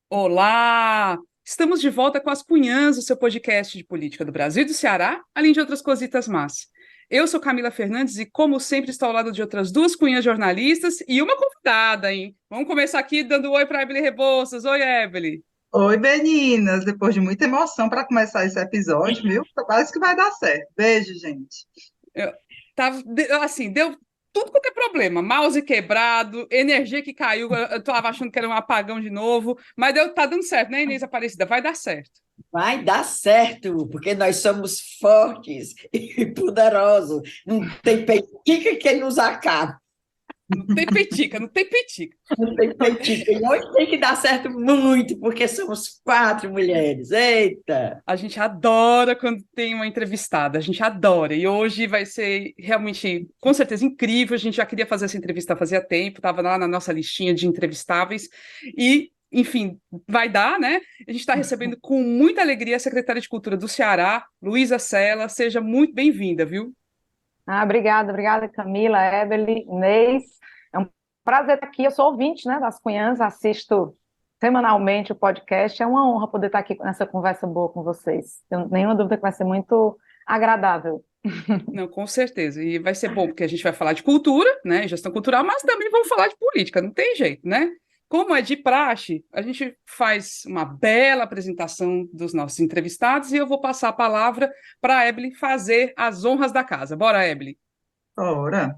Olá! Estamos de volta com as Cunhãs, o seu podcast de política do Brasil e do Ceará, além de outras cositas más. Eu sou Camila Fernandes e, como sempre, estou ao lado de outras duas cunhãs jornalistas e uma convidada, hein? Vamos começar aqui dando oi para a Ebele Rebouças. Oi, Ebele! Oi, meninas! Depois de muita emoção para começar esse episódio, viu? Parece que vai dar certo. Beijo, gente. Eu assim, deu tudo quanto é problema. Mouse quebrado, energia que caiu, eu estava achando que era um apagão de novo, mas tá dando certo, né, Inês Aparecida? Vai dar certo. Vai dar certo, porque nós somos fortes e poderosos. Não tem peitica que nos acabe. Não tem petica, não tem petica. Não tem peitica. E hoje tem que dar certo muito, porque somos quatro mulheres. Eita! A gente adora quando tem uma entrevistada, a gente adora. E hoje vai ser realmente, com certeza, incrível. A gente já queria fazer essa entrevista fazia tempo, estava lá na nossa listinha de entrevistáveis. E, enfim, vai dar, né? A gente está recebendo com muita alegria a secretária de Cultura do Ceará, Luísa Sela. Seja muito bem-vinda, viu? Obrigada, Camila, Ebele, Inês. É um prazer estar aqui. Eu sou ouvinte, né, das Cunhãs, assisto semanalmente o podcast. É uma honra poder estar aqui nessa conversa boa com vocês. Tenho nenhuma dúvida que vai ser muito agradável. Não, com certeza. E vai ser bom, porque a gente vai falar de cultura, né? Gestão cultural, mas também vamos falar de política, não tem jeito, né? Como é de praxe, a gente faz uma bela apresentação dos nossos entrevistados e eu vou passar a palavra para a Ebele fazer as honras da casa. Bora, Ebele. Ora,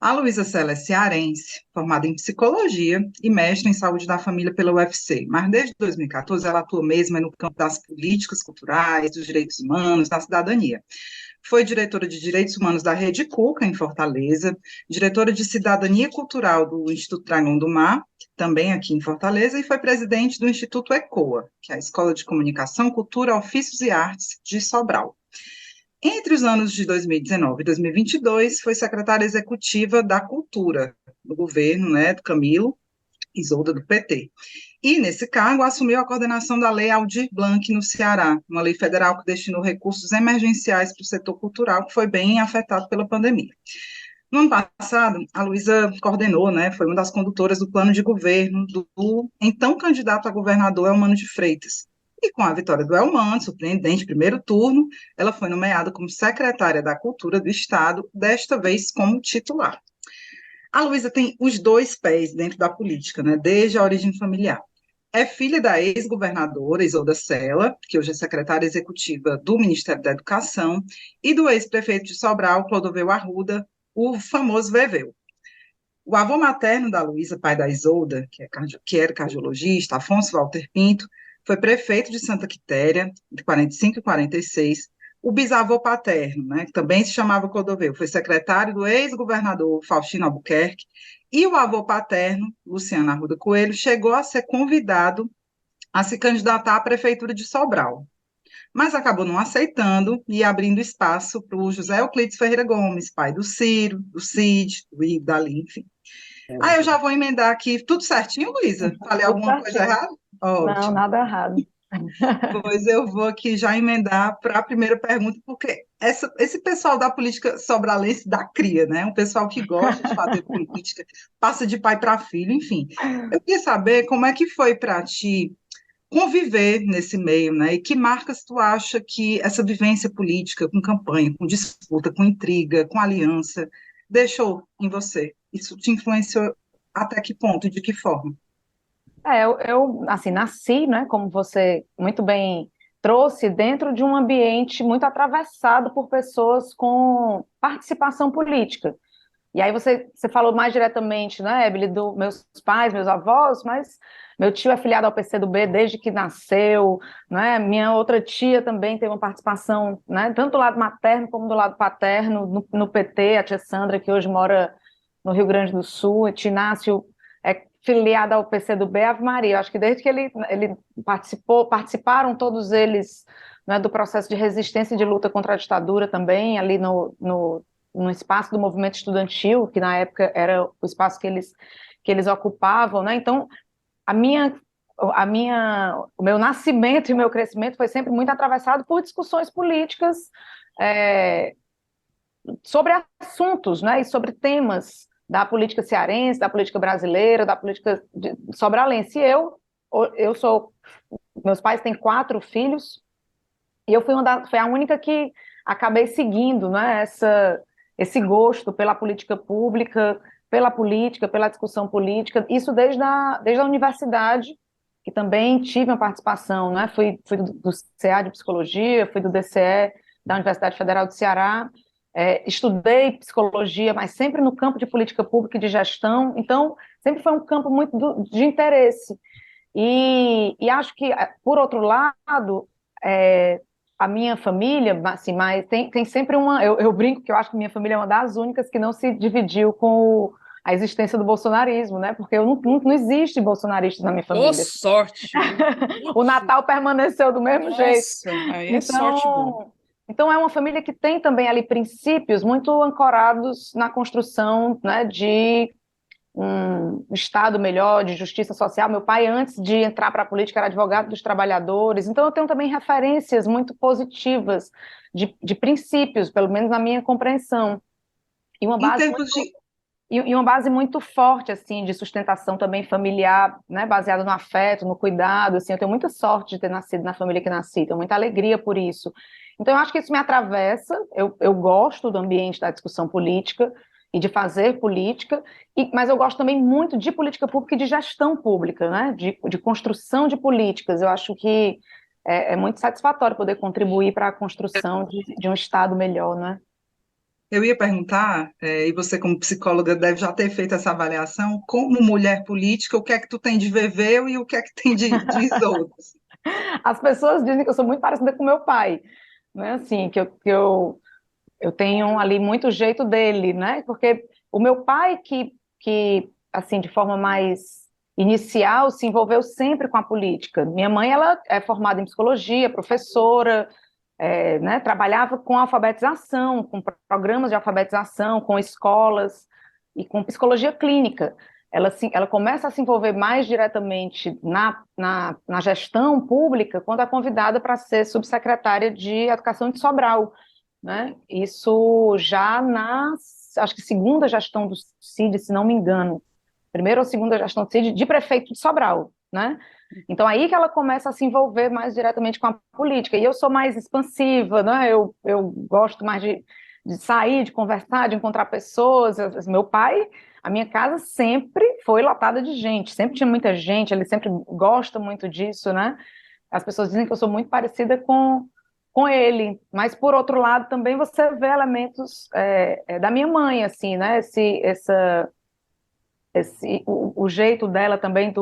a Luísa Sela é cearense, formada em psicologia e mestre em saúde da família pela UFC, mas desde 2014 ela atua mesmo no campo das políticas culturais, dos direitos humanos, da cidadania. Foi diretora de Direitos Humanos da Rede Cuca, em Fortaleza, diretora de Cidadania Cultural do Instituto Dragão do Mar, também aqui em Fortaleza, e foi presidente do Instituto ECOA, que é a Escola de Comunicação, Cultura, Ofícios e Artes de Sobral. Entre os anos de 2019 e 2022, foi secretária executiva da Cultura do governo, né, do Camilo Isolda, do PT. E, nesse cargo, assumiu a coordenação da Lei Aldir Blanc no Ceará, uma lei federal que destinou recursos emergenciais para o setor cultural, que foi bem afetado pela pandemia. No ano passado, a Luísa coordenou, né, foi uma das condutoras do plano de governo do então candidato a governador Elmano de Freitas. E com a vitória do Elmano, surpreendente primeiro turno, ela foi nomeada como secretária da Cultura do Estado, desta vez como titular. A Luísa tem os dois pés dentro da política, né, desde a origem familiar. É filha da ex-governadora Isolda Sela, que hoje é secretária executiva do Ministério da Educação, e do ex-prefeito de Sobral, Clodoveu Arruda, o famoso Veveu. O avô materno da Luísa, pai da Isolda, que era cardiologista, Afonso Walter Pinto, foi prefeito de Santa Quitéria, de 45 e 46. O bisavô paterno, né, que também se chamava Clodoveu, foi secretário do ex-governador Faustino Albuquerque, e o avô paterno, Luciano Arruda Coelho, chegou a ser convidado a se candidatar à prefeitura de Sobral, mas acabou não aceitando e abrindo espaço para o José Euclides Ferreira Gomes, pai do Ciro, do Cid, do Ivo, dali, enfim. Eu já vou emendar aqui, tudo certinho, Luísa? Falei Tudo alguma coisa certinho. errada? Não, Ótimo. nada errado. Pois eu vou aqui já emendar para a primeira pergunta, porque esse pessoal da política sobralense dá cria, né? Um pessoal que gosta de fazer política, passa de pai para filho, enfim. Eu queria saber como é que foi para ti conviver nesse meio, né? E que marcas tu acha que essa vivência política, com campanha, com disputa, com intriga, com aliança, deixou em você? Isso te influenciou até que ponto e de que forma? Assim, nasci, né, como você muito bem trouxe, dentro de um ambiente muito atravessado por pessoas com participação política. E aí você falou mais diretamente, né, Ebele, dos meus pais, meus avós, mas meu tio é filiado ao PCdoB desde que nasceu, né, minha outra tia também tem uma participação, né, tanto do lado materno como do lado paterno, no PT, a tia Sandra, que hoje mora no Rio Grande do Sul, Tinácio é filiado ao PCdoB, Ave Maria, eu acho que desde que ele participaram todos eles, né, do processo de resistência e de luta contra a ditadura também, ali no espaço do movimento estudantil, que na época era o espaço que eles ocupavam, né? Então, o meu nascimento e o meu crescimento foi sempre muito atravessado por discussões políticas é, sobre assuntos, né? E sobre temas da política cearense, da política brasileira, da política sobralense. E eu, eu sou, meus pais têm 4 filhos, e eu fui a única que acabei seguindo, né, esse gosto pela política pública, pela política, pela discussão política, isso desde a universidade, que também tive uma participação, né, fui do CA de Psicologia, fui do DCE da Universidade Federal do Ceará, estudei psicologia, mas sempre no campo de política pública e de gestão, então sempre foi um campo muito de interesse. E acho que, por outro lado, a minha família, assim, mas tem sempre eu brinco que eu acho que minha família é uma das únicas que não se dividiu com a existência do bolsonarismo, né? Porque não existe bolsonaristas na minha Ô, família. sorte! O Natal permaneceu do mesmo jeito. Nossa, aí é sorte boa. Então é uma família que tem também ali princípios muito ancorados na construção, né, de um Estado melhor, de justiça social. Meu pai, antes de entrar para a política, era advogado dos trabalhadores. Então, eu tenho também referências muito positivas de princípios, pelo menos na minha compreensão. E uma Em base termos de e uma base muito forte, assim, de sustentação também familiar, né, baseada no afeto, no cuidado, assim, eu tenho muita sorte de ter nascido na família que nasci, tenho muita alegria por isso. Então, eu acho que isso me atravessa, eu gosto do ambiente da discussão política e de fazer política, mas eu gosto também muito de política pública e de gestão pública, né, de construção de políticas, eu acho que é muito satisfatório poder contribuir para a construção de um Estado melhor, né? Eu ia perguntar, e você como psicóloga deve já ter feito essa avaliação, como mulher política, o que é que tu tem de Veveu e o que é que tem de Isolda? As pessoas dizem que eu sou muito parecida com meu pai, né? Assim, eu tenho ali muito jeito dele, né? Porque o meu pai que assim, de forma mais inicial, se envolveu sempre com a política. Minha mãe, ela é formada em psicologia, professora, né? Trabalhava com alfabetização, com programas de alfabetização, com escolas e com psicologia clínica. Ela começa a se envolver mais diretamente na gestão pública quando é convidada para ser subsecretária de Educação de Sobral, né? Isso já acho que segunda gestão do Cid, se não me engano, primeira ou segunda gestão do Cid, de prefeito de Sobral, né? Então aí que ela começa a se envolver mais diretamente com a política, e eu sou mais expansiva, né? Eu gosto mais de sair, de conversar, de encontrar pessoas. Meu pai, a minha casa sempre foi lotada de gente, sempre tinha muita gente, ele sempre gosta muito disso, né? As pessoas dizem que eu sou muito parecida com ele, mas por outro lado também você vê elementos da minha mãe, assim, né? O jeito dela também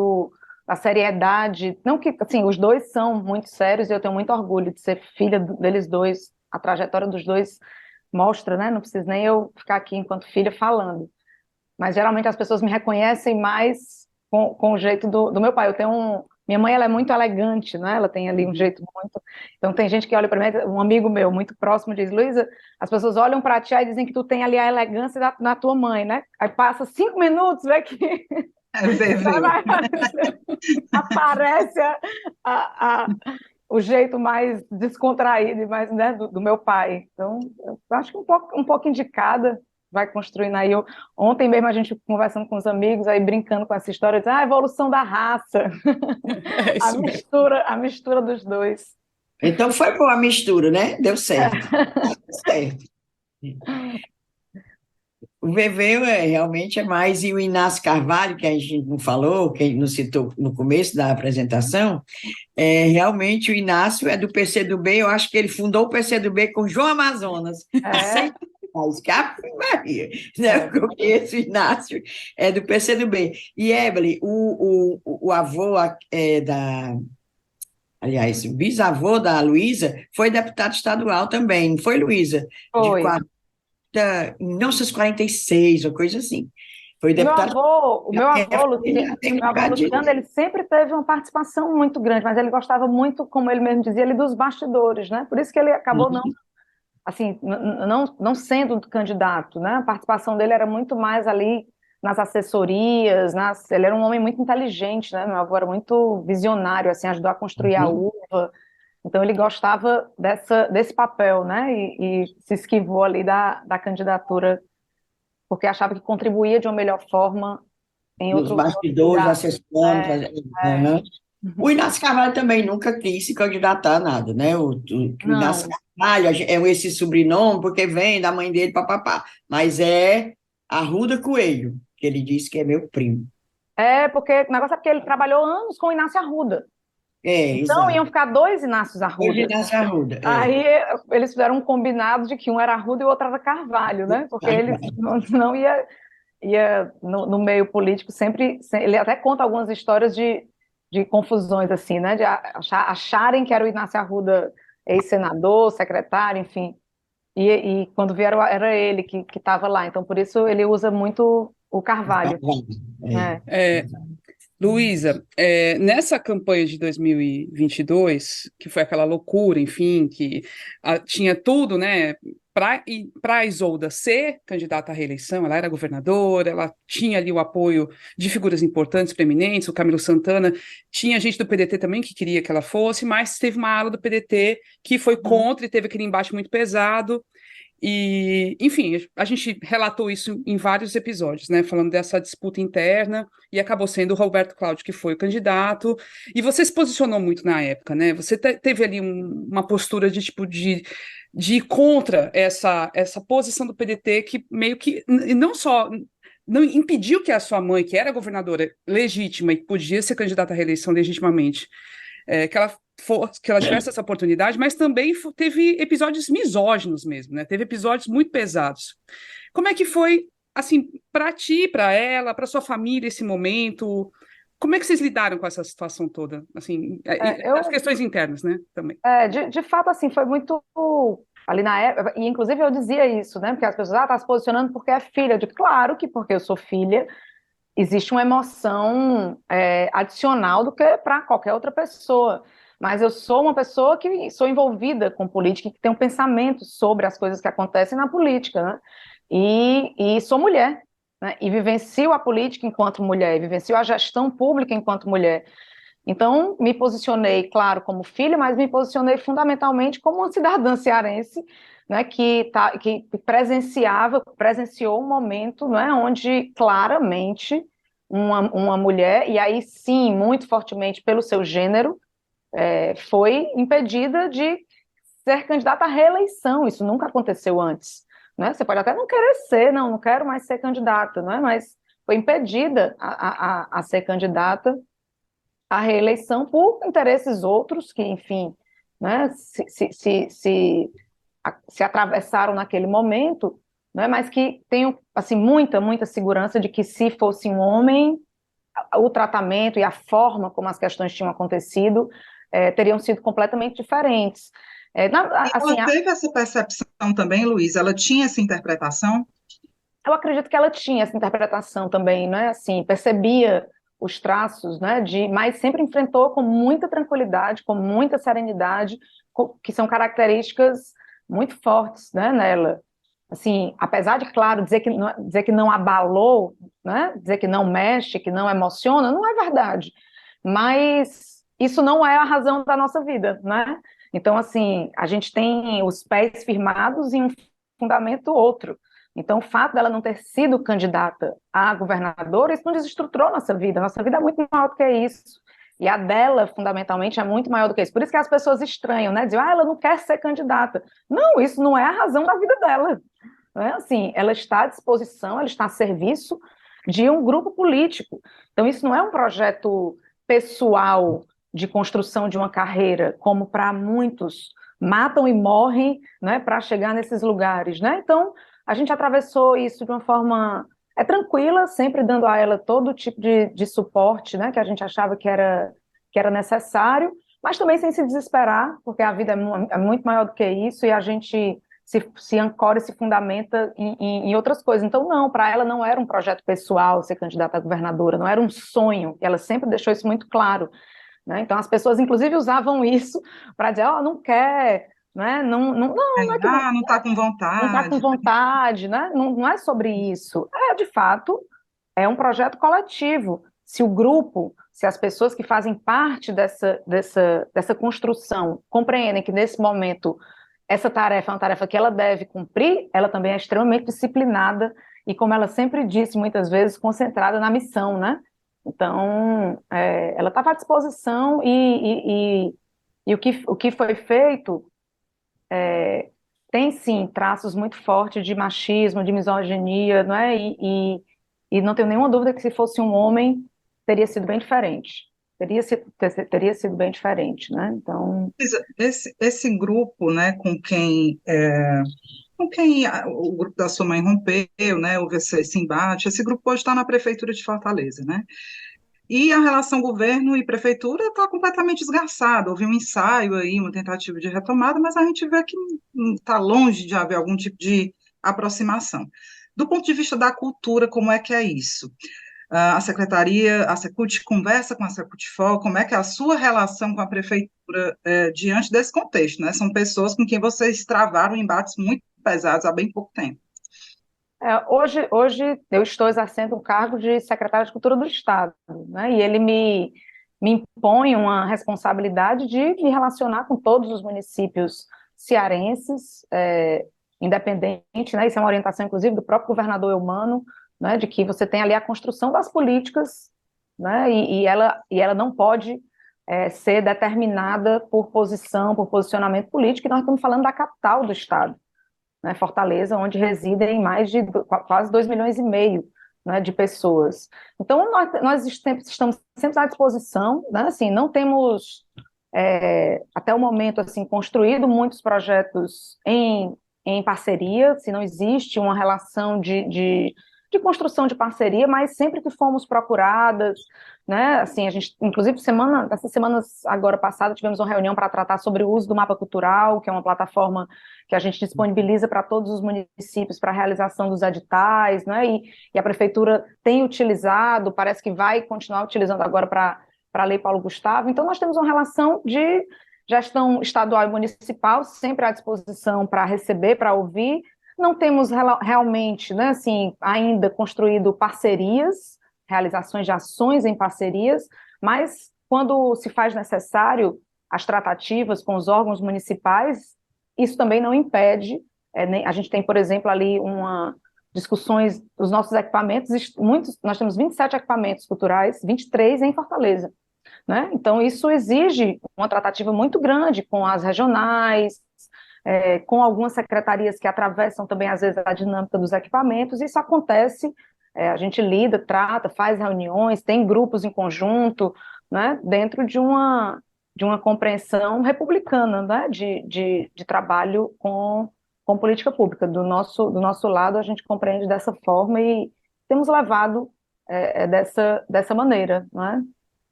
da seriedade, não que, assim, os dois são muito sérios e eu tenho muito orgulho de ser filha deles dois, a trajetória dos dois mostra, né? Não preciso nem eu ficar aqui enquanto filha falando, mas geralmente as pessoas me reconhecem mais com o jeito do meu pai. Minha mãe, ela é muito elegante, né? Ela tem ali um jeito muito... Então, tem gente que olha para mim, um amigo meu muito próximo diz, Luísa, as pessoas olham para ti e dizem que tu tem ali a elegância da tua mãe, né? Aí passa 5 minutos, vê que Veveu. aparece a- o jeito mais descontraído, mais, né, do meu pai. Então, eu acho que um pouco indicada, vai construindo aí. Ontem mesmo a gente conversando com os amigos, aí brincando com essa história, de, a evolução da raça, É isso mesmo. a mistura dos dois. Então foi boa a mistura, né? Deu certo. Deu certo. O Veveu realmente é mais, e o Inácio Carvalho, que a gente não falou, que a gente não citou no começo da apresentação, realmente o Inácio é do PCdoB, eu acho que ele fundou o PCdoB com João Amazonas. É, Que Ave Maria, né? Eu conheço o Inácio, é do PCdoB. E, Evelyn, o avô aliás, o bisavô da Luísa foi deputado estadual também, não foi, Luísa? De foi. 1946, uma coisa assim. Foi O meu deputado. avô, o meu avô, Já tem um meu avô bocado de... Luciano, ele sempre teve uma participação muito grande, mas ele gostava muito, como ele mesmo dizia, ele dos bastidores, né? Por isso que ele acabou não, assim, não sendo candidato, né? A participação dele era muito mais ali nas assessorias, ele era um homem muito inteligente, né? Meu avô era muito visionário, assim, ajudou a construir a Uhum. UVA, então ele gostava desse papel, né? E se esquivou ali da candidatura, porque achava que contribuía de uma melhor forma em Nos outro bastidores, lugar. assessorando, É, fazendo... é. Uhum. O Inácio Carvalho também nunca quis se candidatar a nada, né? O Inácio Não. Carvalho é esse sobrenome porque vem da mãe dele, papapá. Mas é Arruda Coelho, que ele disse que é meu primo. É, porque o negócio é porque ele trabalhou anos com o Inácio Arruda. É, Então iam exato. ficar dois Inácios Hoje Arrudas. Inácio Arruda, é. Aí eles fizeram um combinado de que um era Arruda e o outro era Carvalho, né? Porque eles não ia no meio político sempre. Ele até conta algumas histórias de confusões, assim, né? De acharem que era o Inácio Arruda, ex-senador, secretário, enfim. E quando vieram, era ele que estava lá. Então, por isso, ele usa muito o Carvalho. Né? É, Luísa, nessa campanha de 2022, que foi aquela loucura, enfim, que tinha tudo, né, para a Isolda ser candidata à reeleição, ela era governadora, ela tinha ali o apoio de figuras importantes, preeminentes, o Camilo Santana, tinha gente do PDT também que queria que ela fosse, mas teve uma ala do PDT que foi contra e teve aquele embate muito pesado. E, enfim, a gente relatou isso em vários episódios, né? Falando dessa disputa interna, e acabou sendo o Roberto Cláudio que foi o candidato. E você se posicionou muito na época, né? Você teve ali uma postura de tipo de ir contra essa posição do PDT que meio que não só não impediu que a sua mãe, que era governadora legítima e podia ser candidata à reeleição legitimamente, que ela tivesse essa oportunidade, mas também teve episódios misóginos mesmo, né? Teve episódios muito pesados. Como é que foi, assim, para ti, para ela, para sua família esse momento? Como é que vocês lidaram com essa situação toda? Assim, as Eu, questões internas, né? Também. de fato, assim, foi muito ali na época, e inclusive eu dizia isso, né? Porque as pessoas, tá se posicionando porque é filha. Eu digo, claro que porque eu sou filha, existe uma emoção adicional do que para qualquer outra pessoa. Mas eu sou uma pessoa que sou envolvida com política e que tem um pensamento sobre as coisas que acontecem na política, né? E sou mulher, né? E vivencio a política enquanto mulher, e vivencio a gestão pública enquanto mulher. Então, me posicionei, claro, como filha, mas me posicionei fundamentalmente como uma cidadã cearense, né, que presenciou um momento, né, onde claramente uma mulher, e aí sim, muito fortemente pelo seu gênero, foi impedida de ser candidata à reeleição. Isso nunca aconteceu antes. Né? Você pode até não querer ser, não quero mais ser candidata, né? Mas foi impedida a ser candidata a reeleição por interesses outros que, enfim, né, se atravessaram naquele momento, né, mas que tenho assim, muita segurança de que se fosse um homem, o tratamento e a forma como as questões tinham acontecido teriam sido completamente diferentes. Assim, Ela teve essa percepção também, Luiz? Ela tinha essa interpretação? eu acredito que ela tinha essa interpretação também, né? Assim, percebia os traços, né? Mas sempre enfrentou com muita tranquilidade, com muita serenidade, que são características muito fortes, né? Nela. Assim, apesar de, claro, dizer que não abalou, né? Dizer que não mexe, que não emociona, não é verdade. Mas isso não é a razão da nossa vida, né? Então, assim, a gente tem os pés firmados em um fundamento outro. Então, o fato dela não ter sido candidata a governadora, isso não desestruturou nossa vida. Nossa vida é muito maior do que isso. E a dela, fundamentalmente, é muito maior do que isso. Por isso que as pessoas estranham, né? Dizem, ela não quer ser candidata. Não, isso não é a razão da vida dela. Não é assim, ela está à disposição, ela está a serviço de um grupo político. Então, isso não é um projeto pessoal de construção de uma carreira, como para muitos matam e morrem, né, para chegar nesses lugares, né? Então, a gente atravessou isso de uma forma tranquila, sempre dando a ela todo tipo de suporte, né, que a gente achava que era necessário, mas também sem se desesperar, porque a vida é muito maior do que isso e a gente se ancora e se fundamenta em outras coisas. Então, não, para ela não era um projeto pessoal ser candidata a governadora, não era um sonho, ela sempre deixou isso muito claro. Né? Então, as pessoas, inclusive, usavam isso para dizer, não quer, né? Não é que Não está com não está com vontade. vontade, né? Não é sobre isso. De fato, é um projeto coletivo. Se o grupo, se as pessoas que fazem parte dessa construção compreendem que, nesse momento, essa tarefa é uma tarefa que ela deve cumprir, ela também é extremamente disciplinada e, como ela sempre disse muitas vezes, concentrada na missão, né? Então, ela estava à disposição e o que foi feito tem, sim, traços muito fortes de machismo, de misoginia, não é? E não tenho nenhuma dúvida que se fosse um homem, teria sido bem diferente. Teria sido bem diferente, né? Então, Esse grupo, né, o grupo da sua mãe rompeu, né, houve esse embate, esse grupo hoje está na prefeitura de Fortaleza, né? E a relação governo e prefeitura está completamente esgarçada. Houve um ensaio aí, uma tentativa de retomada, mas a gente vê que está longe de haver algum tipo de aproximação. Do ponto de vista da cultura, como é que é isso? A secretaria, a Secult conversa com a Secutfor, como é que é a sua relação com a prefeitura diante desse contexto, né? São pessoas com quem vocês travaram embates muito pesados há bem pouco tempo. hoje eu estou exercendo um cargo de secretária de Cultura do Estado, né? E ele me impõe uma responsabilidade de me relacionar com todos os municípios cearenses, independente, né? Isso é uma orientação, inclusive, do próprio governador Eumano, né? De que você tem ali a construção das políticas, né? E ela não pode ser determinada por posição, por posicionamento político, e nós estamos falando da capital do Estado, né, Fortaleza, onde residem mais de quase 2,5 milhões, né, de pessoas. Então, nós estamos sempre à disposição, né, assim, não temos, até o momento, assim, construído muitos projetos em parceria, se não existe uma relação de construção de parceria, mas sempre que fomos procuradas, né, assim, a gente, inclusive, essas semanas agora passada, tivemos uma reunião para tratar sobre o uso do mapa cultural, que é uma plataforma que a gente disponibiliza para todos os municípios para a realização dos editais, né, e a prefeitura tem utilizado, parece que vai continuar utilizando agora para a Lei Paulo Gustavo. Então, nós temos uma relação de gestão estadual e municipal, sempre à disposição para receber, para ouvir. Não temos realmente, né, assim, ainda construído parcerias, realizações de ações em parcerias, mas quando se faz necessário as tratativas com os órgãos municipais, isso também não impede. A gente tem, por exemplo, ali discussões dos nossos equipamentos, nós temos 27 equipamentos culturais, 23 em Fortaleza, né? Então, isso exige uma tratativa muito grande com as regionais, com algumas secretarias que atravessam também, às vezes, a dinâmica dos equipamentos. Isso acontece, a gente lida, trata, faz reuniões, tem grupos em conjunto, né, dentro de uma compreensão republicana, né, de trabalho com política pública. Do nosso lado, a gente compreende dessa forma e temos levado dessa maneira, não é?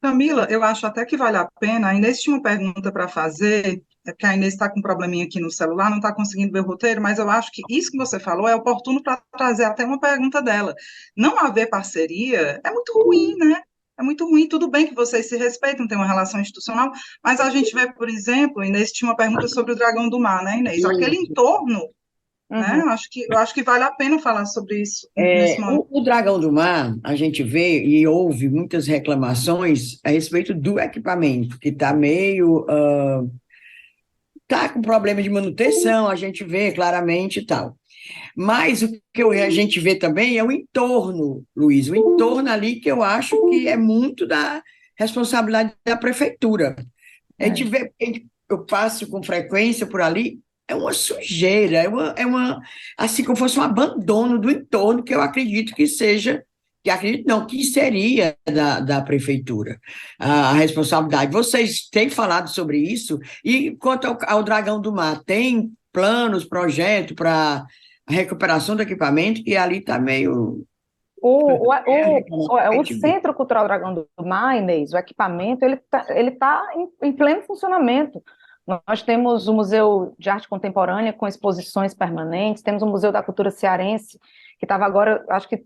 Camila, eu acho até que vale a pena. A Inês tinha uma pergunta para fazer, é porque a Inês está com um probleminha aqui no celular, não está conseguindo ver o roteiro, mas eu acho que isso que você falou é oportuno para trazer até uma pergunta dela. Não haver parceria é muito ruim, né? É muito ruim. Tudo bem que vocês se respeitam, tem uma relação institucional, mas a gente vê, por exemplo, Inês tinha uma pergunta sobre o Dragão do Mar, né, Inês? Aquele entorno, né? Uhum. Eu acho que vale a pena falar sobre isso nesse momento. O Dragão do Mar, a gente vê e ouve muitas reclamações a respeito do equipamento, que está meio. Tá com problema de manutenção, a gente vê claramente e tal. Mas o que a gente vê também é o entorno, Luiz, o entorno ali que eu acho que é muito da responsabilidade da prefeitura. Eu passo com frequência por ali, é uma sujeira, assim como fosse um abandono do entorno, que eu acredito que seja, que seria da prefeitura a responsabilidade. Vocês têm falado sobre isso? E quanto ao Dragão do Mar, tem planos, projeto para a recuperação do equipamento, que ali está meio. O Centro Cultural Dragão do Mar, Inês, o equipamento, ele tá em pleno funcionamento. Nós temos o Museu de Arte Contemporânea com exposições permanentes, temos o Museu da Cultura Cearense, que estava agora, acho que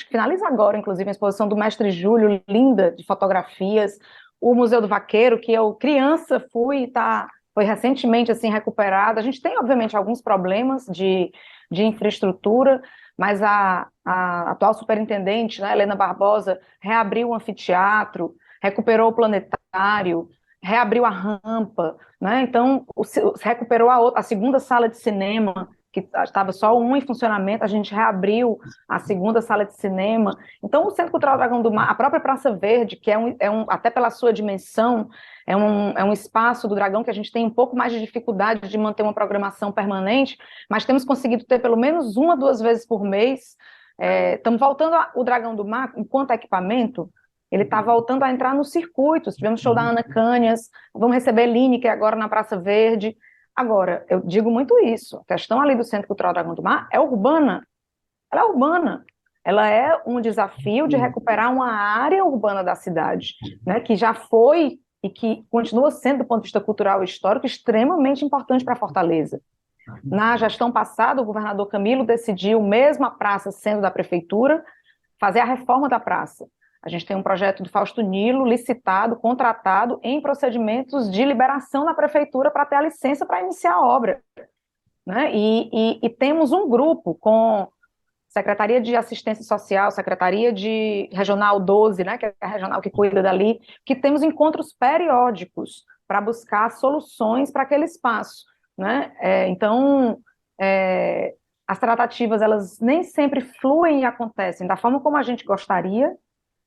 finaliza agora, inclusive, a exposição do Mestre Júlio, linda, de fotografias, o Museu do Vaqueiro, que eu, criança, foi recentemente, assim, recuperado. A gente tem, obviamente, alguns problemas de infraestrutura, mas a atual superintendente, né, Helena Barbosa, reabriu o anfiteatro, recuperou o planetário, reabriu a rampa, né? Então, recuperou a segunda sala de cinema, que estava só uma em funcionamento, a gente reabriu a segunda sala de cinema. Então, o Centro Cultural Dragão do Mar, a própria Praça Verde, que até pela sua dimensão, é um espaço do Dragão que a gente tem um pouco mais de dificuldade de manter uma programação permanente, mas temos conseguido ter pelo menos 1 a 2 vezes por mês. Estamos voltando o Dragão do Mar, enquanto equipamento, ele está voltando a entrar nos circuitos. Tivemos show da Ana Cânias, vamos receber Lineker agora na Praça Verde. Agora, eu digo muito isso, a questão ali do Centro Cultural Dragão do Mar é urbana, ela é urbana, ela é um desafio de recuperar uma área urbana da cidade, né, que já foi e que continua sendo, do ponto de vista cultural e histórico, extremamente importante para Fortaleza. Na gestão passada, o governador Camilo decidiu, mesmo a praça sendo da prefeitura, fazer a reforma da praça. A gente tem um projeto do Fausto Nilo, licitado, contratado, em procedimentos de liberação na prefeitura para ter a licença para iniciar a obra. Né? E temos um grupo com Secretaria de Assistência Social, Secretaria de Regional 12, né, que é a regional que cuida dali, que temos encontros periódicos para buscar soluções para aquele espaço. Né? Então, as tratativas, elas nem sempre fluem e acontecem da forma como a gente gostaria.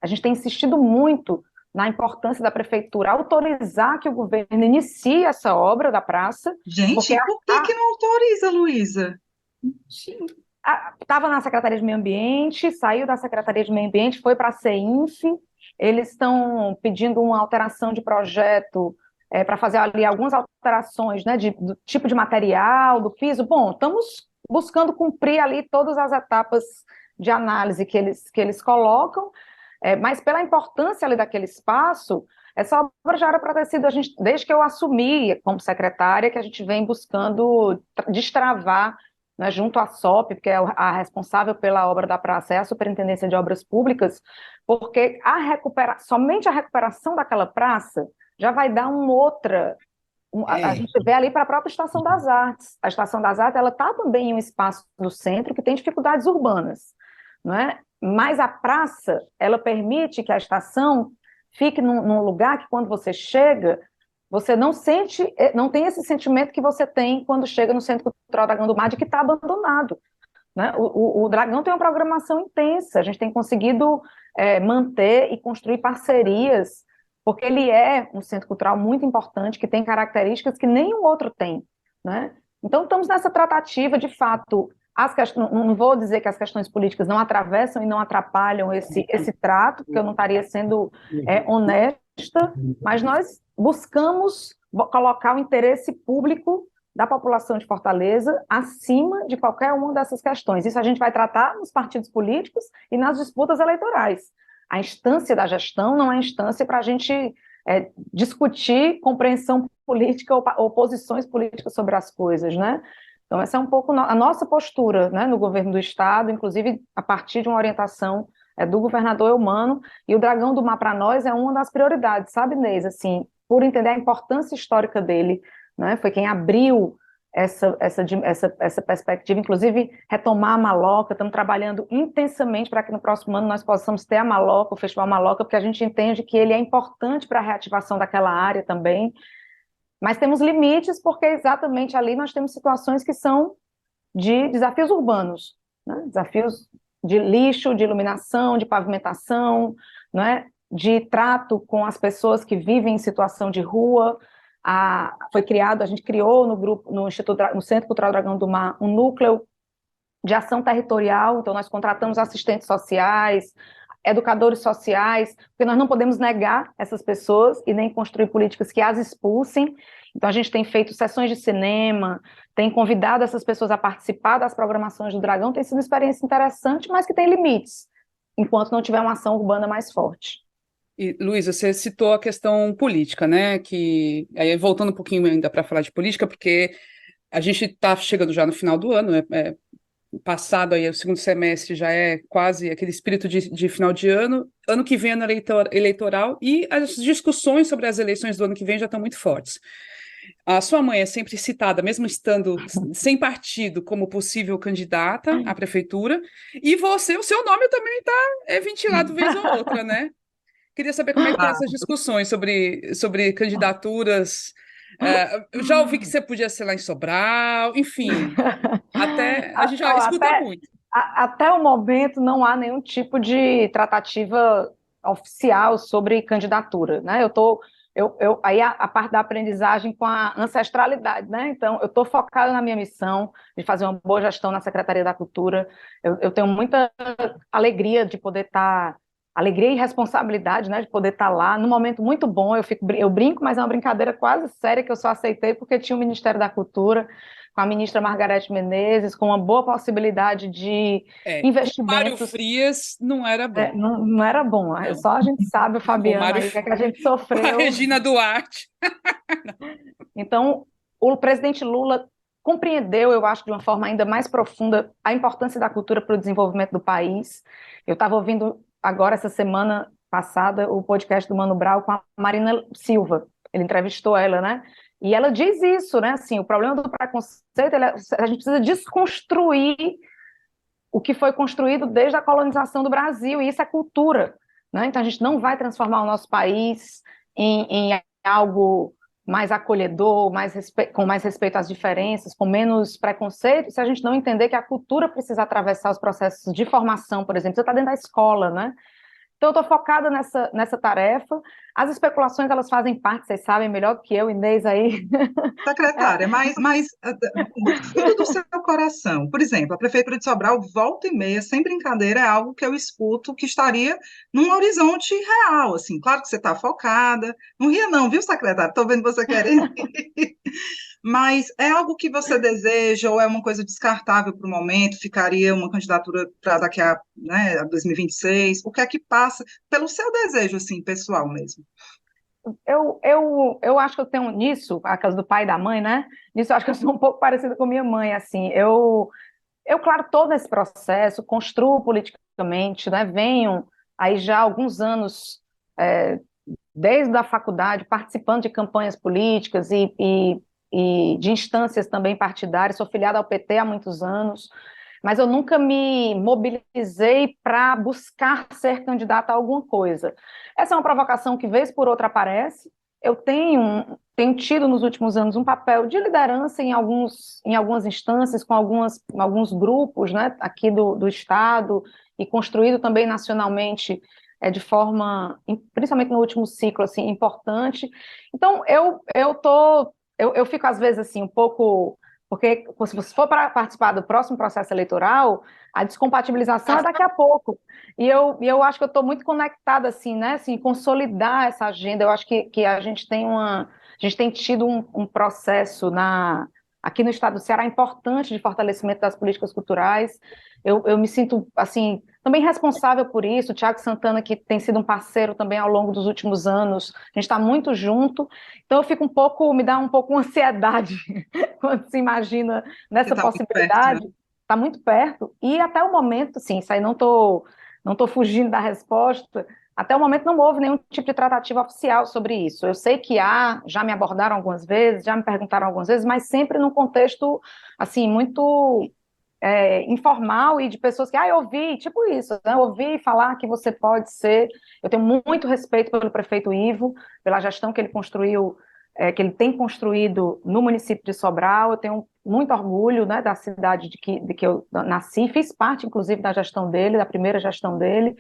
A gente tem insistido muito na importância da prefeitura autorizar que o governo inicie essa obra da praça. Gente, por que não autoriza, Luísa? Estava na Secretaria de Meio Ambiente, saiu da Secretaria de Meio Ambiente, foi para a CEINF, eles estão pedindo uma alteração de projeto para fazer ali algumas alterações, né, do tipo de material, do piso. Bom, estamos buscando cumprir ali todas as etapas de análise que eles colocam, mas pela importância ali daquele espaço, essa obra já era para ter sido, desde que eu assumi como secretária, que a gente vem buscando destravar, né, junto à SOP, porque a responsável pela obra da praça é a Superintendência de Obras Públicas, porque somente a recuperação daquela praça já vai dar a gente vê ali para a própria Estação das Artes. A Estação das Artes, ela está também em um espaço do centro que tem dificuldades urbanas, não é? Mas a praça, ela permite que a estação fique num lugar que, quando você chega, você não tem esse sentimento que você tem quando chega no Centro Cultural Dragão do Mar, de que está abandonado. Né? O Dragão tem uma programação intensa, a gente tem conseguido manter e construir parcerias, porque ele é um centro cultural muito importante, que tem características que nenhum outro tem. Né? Então, estamos nessa tratativa, de fato. Não vou dizer que as questões políticas não atravessam e não atrapalham esse trato, porque eu não estaria sendo honesta, mas nós buscamos colocar o interesse público da população de Fortaleza acima de qualquer uma dessas questões. Isso a gente vai tratar nos partidos políticos e nas disputas eleitorais. A instância da gestão não é instância para a gente discutir compreensão política ou posições políticas sobre as coisas, né? Então, essa é um pouco a nossa postura, né, no governo do Estado, inclusive a partir de uma orientação do governador Eumano, e o Dragão do Mar, para nós, é uma das prioridades, sabe, Inês? Assim, por entender a importância histórica dele, né, foi quem abriu essa perspectiva, inclusive retomar a Maloca. Estamos trabalhando intensamente para que no próximo ano nós possamos ter a Maloca, o Festival Maloca, porque a gente entende que ele é importante para a reativação daquela área também. Mas temos limites, porque exatamente ali nós temos situações que são de desafios urbanos, né? Desafios de lixo, de iluminação, de pavimentação, né? De trato com as pessoas que vivem em situação de rua. A gente criou no Centro Cultural Dragão do Mar, um núcleo de ação territorial. Então nós contratamos assistentes sociais, educadores sociais, porque nós não podemos negar essas pessoas e nem construir políticas que as expulsem. Então, a gente tem feito sessões de cinema, tem convidado essas pessoas a participar das programações do Dragão. Tem sido uma experiência interessante, mas que tem limites, enquanto não tiver uma ação urbana mais forte. E, Luísa, você citou a questão política, né? Que, aí, voltando um pouquinho ainda para falar de política, porque a gente está chegando já no final do ano, né? Passado aí, o segundo semestre já é quase aquele espírito de final de ano que vem é ano eleitoral, e as discussões sobre as eleições do ano que vem já estão muito fortes. A sua mãe é sempre citada, mesmo estando sem partido, como possível candidata à prefeitura, e o seu nome também está ventilado vez ou outra, né? Queria saber como é que estão essas discussões sobre candidaturas Eu já ouvi que você podia ser lá em Sobral, enfim, a gente já escuta Até, muito. até o momento não há nenhum tipo de tratativa oficial sobre candidatura, né? Aí a parte da aprendizagem com a ancestralidade, né? Então, eu estou focada na minha missão de fazer uma boa gestão na Secretaria da Cultura. Eu tenho muita alegria de poder estar, alegria e responsabilidade, né? De poder estar lá num momento muito bom. Eu brinco, mas é uma brincadeira quase séria que eu só aceitei porque tinha o Ministério da Cultura com a ministra Margarete Menezes, com uma boa possibilidade de Com Mário investimentos. Frias não era bom. Não era bom, Não. só a gente sabe, o Com Fabiano, Mário, aí, o que é que a gente com a sofreu. Regina Duarte. Então, o presidente Lula compreendeu, eu acho, de uma forma ainda mais profunda, a importância da cultura para o desenvolvimento do país. Eu estava ouvindo agora, essa semana passada, o podcast do Mano Brown com a Marina Silva. Ele entrevistou ela, né? E ela diz isso, né? Assim, o problema do preconceito, a gente precisa desconstruir o que foi construído desde a colonização do Brasil, e isso é cultura, né? Então a gente não vai transformar o nosso país em algo mais acolhedor, com mais respeito às diferenças, com menos preconceito, se a gente não entender que a cultura precisa atravessar os processos de formação, por exemplo. Você está dentro da escola, né? Então, eu estou focada nessa tarefa. As especulações, elas fazem parte, vocês sabem melhor do que eu, Inês, aí. Secretária, mas do fundo do seu coração, por exemplo, a Prefeitura de Sobral, volta e meia, sem brincadeira, é algo que eu escuto que estaria num horizonte real, assim, claro que você está focada, não ria não, viu, secretária? Estou vendo você querendo. Mas é algo que você deseja ou é uma coisa descartável para o momento? Ficaria uma candidatura para daqui a, né, a 2026? O que é que passa pelo seu desejo, assim, pessoal mesmo? Eu acho que eu tenho nisso, a casa do pai e da mãe, né? Nisso eu acho que eu sou um pouco parecida com minha mãe, assim. Claro, todo esse processo, construo politicamente, né? Venho aí já há alguns anos, é, desde a faculdade, participando de campanhas políticas e de instâncias também partidárias. Sou filiada ao PT há muitos anos, mas eu nunca me mobilizei para buscar ser candidata a alguma coisa. Essa é uma provocação que, vez por outra, aparece. Eu tenho tido nos últimos anos um papel de liderança em algumas instâncias, com alguns grupos, né, aqui do Estado, e construído também nacionalmente de forma, principalmente no último ciclo, assim, importante. Então, eu fico, às vezes, assim, um pouco. Porque se você for para participar do próximo processo eleitoral, a descompatibilização é daqui a pouco. E eu acho que eu estou muito conectada, assim, né? Assim, consolidar essa agenda. Eu acho que a gente tem tido um processo aqui no estado do Ceará importante de fortalecimento das políticas culturais. Eu me sinto, assim, também responsável por isso. O Tiago Santana, que tem sido um parceiro também ao longo dos últimos anos, a gente está muito junto. Então, me dá um pouco ansiedade quando se imagina Que nessa está muito perto, né? possibilidade. Está muito perto. E até o momento, sim, isso aí não tô fugindo da resposta. Até o momento não houve nenhum tipo de tratativa oficial sobre isso. Eu sei que já me abordaram algumas vezes, já me perguntaram algumas vezes, mas sempre num contexto, assim, muito informal e de pessoas que, eu ouvi, tipo isso, né? Eu ouvi falar que você pode ser. Eu tenho muito respeito pelo prefeito Ivo, pela gestão que ele construiu, que ele tem construído no município de Sobral. Eu tenho muito orgulho, né, da cidade de que eu nasci, fiz parte, inclusive, da gestão dele, da primeira gestão dele.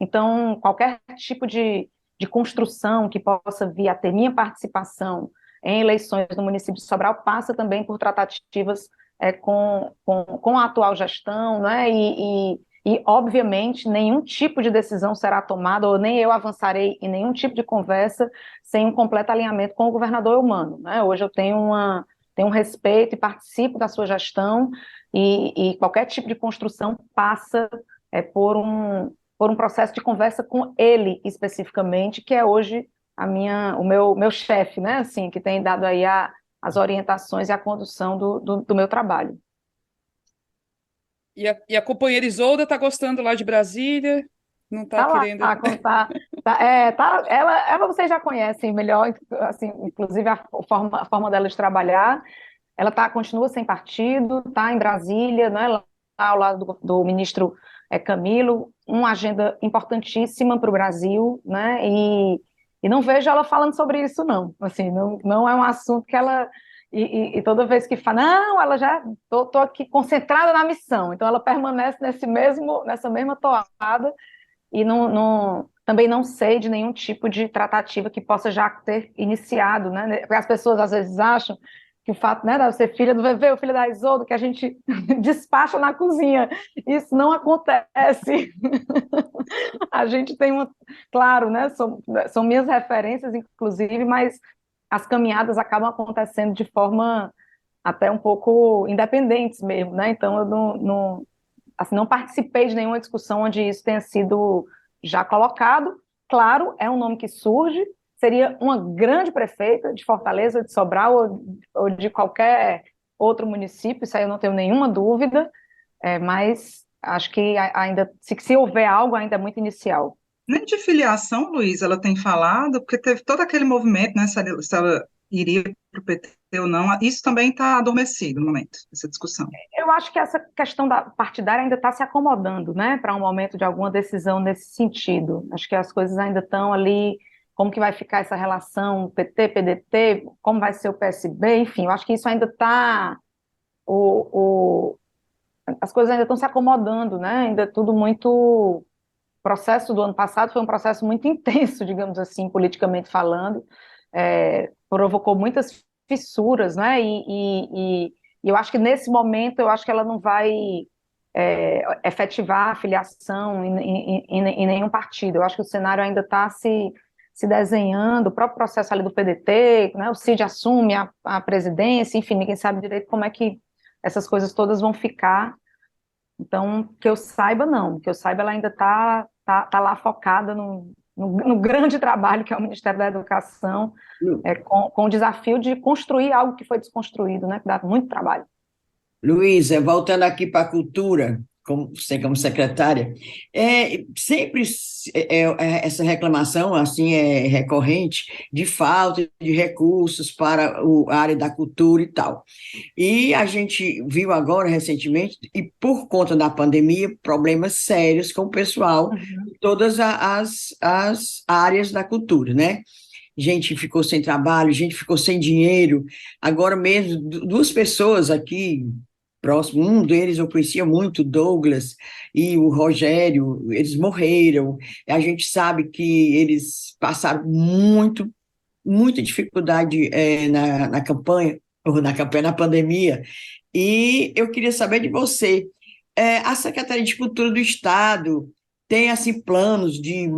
Então, qualquer tipo de construção que possa vir a ter minha participação em eleições no município de Sobral passa também por tratativas com a atual gestão, né? Obviamente, nenhum tipo de decisão será tomada, ou nem eu avançarei em nenhum tipo de conversa sem um completo alinhamento com o governador Eumano, né? Hoje eu tenho um respeito e participo da sua gestão, e qualquer tipo de construção passa por um processo de conversa com ele especificamente, que é hoje o meu chefe, né? Assim, que tem dado aí as orientações e a condução do meu trabalho. E a companheira Isolda está gostando lá de Brasília? Não está Tá lá, querendo. ela vocês já conhecem melhor, assim, inclusive a forma dela de trabalhar. Ela continua sem partido, está em Brasília, né, lá ao lado do ministro Camilo, uma agenda importantíssima para o Brasil, né, e E não vejo ela falando sobre isso, não. Assim, não é um assunto que ela... E toda vez que fala, não, ela já... Estou aqui concentrada na missão. Então, ela permanece nessa mesma toada e também não sei de nenhum tipo de tratativa que possa já ter iniciado, né? Porque as pessoas, às vezes, acham que o fato, né, de ser filha do VV ou filha da Isolda, que a gente despacha na cozinha. Isso não acontece. A gente tem uma... Claro, né, são minhas referências, inclusive, mas as caminhadas acabam acontecendo de forma até um pouco independentes mesmo, né? Então, eu assim, não participei de nenhuma discussão onde isso tenha sido já colocado. Claro, é um nome que surge, seria uma grande prefeita de Fortaleza, de Sobral ou de qualquer outro município, isso aí eu não tenho nenhuma dúvida, mas acho que ainda, se houver algo, ainda é muito inicial. Nem de filiação, Luiz, ela tem falado, porque teve todo aquele movimento, né, se ela iria para o PT ou não, isso também está adormecido no momento, essa discussão. Eu acho que essa questão da partidária ainda está se acomodando, né, para um momento de alguma decisão nesse sentido. Acho que as coisas ainda estão ali, como que vai ficar essa relação PT, PDT, como vai ser o PSB, enfim, eu acho que isso ainda está... as coisas ainda estão se acomodando, né, ainda é tudo muito... O processo do ano passado foi um processo muito intenso, digamos assim, politicamente falando, provocou muitas fissuras, né? E eu acho que nesse momento, eu acho que ela não vai efetivar a filiação em nenhum partido. Eu acho que o cenário ainda está se desenhando, o próprio processo ali do PDT, né? O Cid assume a presidência, enfim, ninguém sabe direito como é que essas coisas todas vão ficar. Então, que eu saiba, não. Que eu saiba, ela ainda está lá focada no grande trabalho que é o Ministério da Educação, com o desafio de construir algo que foi desconstruído, né? Que dá muito trabalho. Luísa, voltando aqui para a cultura, você como secretária, sempre essa reclamação assim é recorrente de falta de recursos para a área da cultura e tal. E a gente viu agora recentemente, e por conta da pandemia, problemas sérios com o pessoal de todas as áreas da cultura, né? Gente ficou sem trabalho, gente ficou sem dinheiro. Agora mesmo, duas pessoas aqui próximo, um deles eu conhecia muito, Douglas e o Rogério, eles morreram. A gente sabe que eles passaram muita dificuldade na campanha, ou na pandemia. E eu queria saber de você, a Secretaria de Cultura do Estado tem assim planos de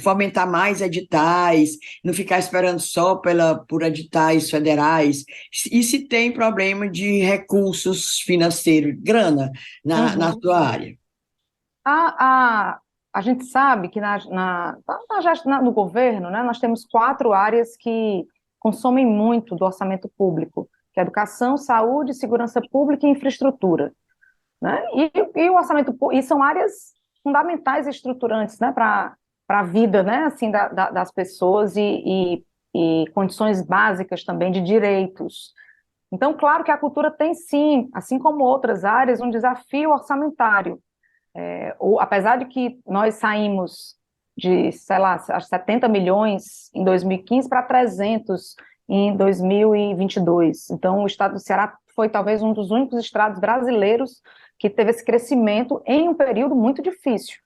fomentar mais editais, não ficar esperando só por editais federais, e se tem problema de recursos financeiros, grana na sua área? A gente sabe que no governo, né, nós temos 4 áreas que consomem muito do orçamento público, que é educação, saúde, segurança pública e infraestrutura, né? E o orçamento público, e são áreas fundamentais e estruturantes, né, para a vida, né, assim, das pessoas e condições básicas também de direitos. Então, claro que a cultura tem sim, assim como outras áreas, um desafio orçamentário. Apesar de que nós saímos de, sei lá, 70 milhões em 2015 para 300 em 2022. Então, o estado do Ceará foi talvez um dos únicos estados brasileiros que teve esse crescimento em um período muito difícil.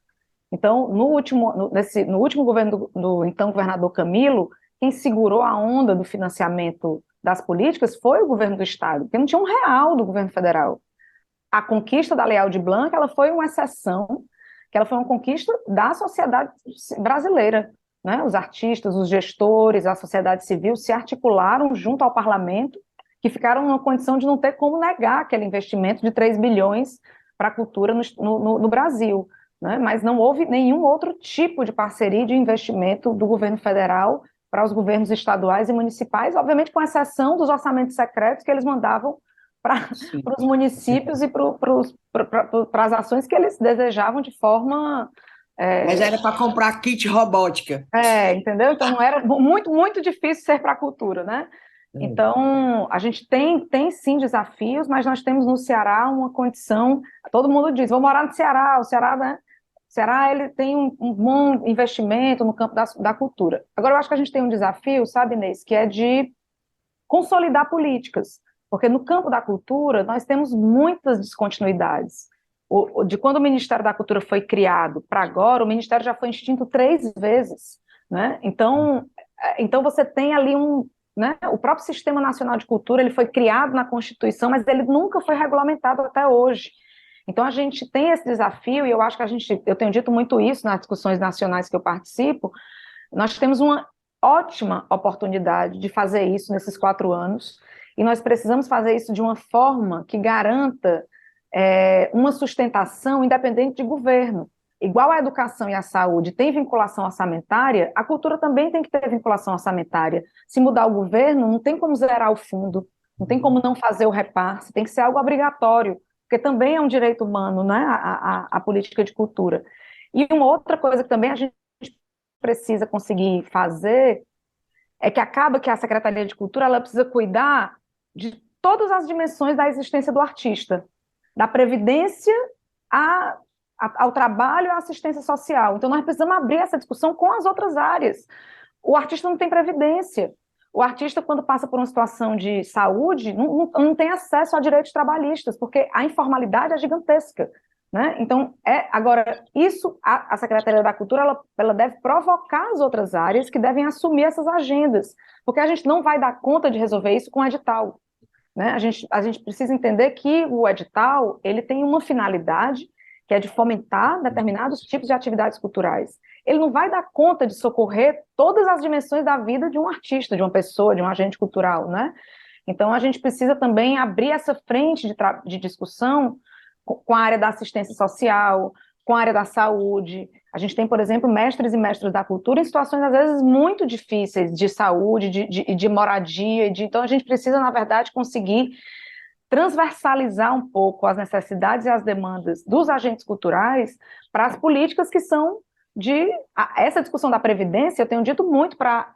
Então, no último governo do então governador Camilo, quem segurou a onda do financiamento das políticas foi o governo do estado, porque não tinha R$ 1 do governo federal. A conquista da Lei Aldir Blanc, ela foi uma exceção, que ela foi uma conquista da sociedade brasileira, né? Os artistas, os gestores, a sociedade civil se articularam junto ao parlamento, que ficaram numa condição de não ter como negar aquele investimento de 3 bilhões para a cultura no Brasil, né? Mas não houve nenhum outro tipo de parceria de investimento do governo federal para os governos estaduais e municipais, obviamente com exceção dos orçamentos secretos que eles mandavam para os municípios e para as ações que eles desejavam de forma... Mas era para comprar kit robótica. Entendeu? Então, não era muito, muito difícil ser para a cultura, né? Então, a gente tem sim desafios, mas nós temos no Ceará uma condição... Todo mundo diz, vou morar no Ceará, o Ceará, né? Ceará ele tem um bom investimento no campo da cultura. Agora, eu acho que a gente tem um desafio, sabe, Inês, que é de consolidar políticas, porque no campo da cultura nós temos muitas descontinuidades. De quando o Ministério da Cultura foi criado para agora, o Ministério já foi extinto 3 vezes, né? Então você tem ali né, o próprio Sistema Nacional de Cultura, ele foi criado na Constituição, mas ele nunca foi regulamentado até hoje. Então a gente tem esse desafio, e eu acho que eu tenho dito muito isso nas discussões nacionais que eu participo, nós temos uma ótima oportunidade de fazer isso nesses 4 anos, e nós precisamos fazer isso de uma forma que garanta uma sustentação independente de governo. Igual a educação e a saúde tem vinculação orçamentária, a cultura também tem que ter vinculação orçamentária. Se mudar o governo, não tem como zerar o fundo, não tem como não fazer o repasse, tem que ser algo obrigatório, porque também é um direito humano, né, a política de cultura. E uma outra coisa que também a gente precisa conseguir fazer é que acaba que a Secretaria de Cultura ela precisa cuidar de todas as dimensões da existência do artista, da previdência ao trabalho e à assistência social. Então, nós precisamos abrir essa discussão com as outras áreas. O artista não tem previdência. O artista, quando passa por uma situação de saúde, não tem acesso a direitos trabalhistas, porque a informalidade é gigantesca, né? Então, agora, isso, a Secretaria da Cultura, ela deve provocar as outras áreas que devem assumir essas agendas, porque a gente não vai dar conta de resolver isso com edital, né? A gente precisa entender que o edital ele tem uma finalidade, que é de fomentar determinados tipos de atividades culturais. Ele não vai dar conta de socorrer todas as dimensões da vida de um artista, de uma pessoa, de um agente cultural, né? Então, a gente precisa também abrir essa frente de discussão com a área da assistência social, com a área da saúde. A gente tem, por exemplo, mestres e mestras da cultura em situações, às vezes, muito difíceis de saúde, de moradia. Então, a gente precisa, na verdade, conseguir transversalizar um pouco as necessidades e as demandas dos agentes culturais para as políticas que são essa discussão da Previdência, eu tenho dito muito para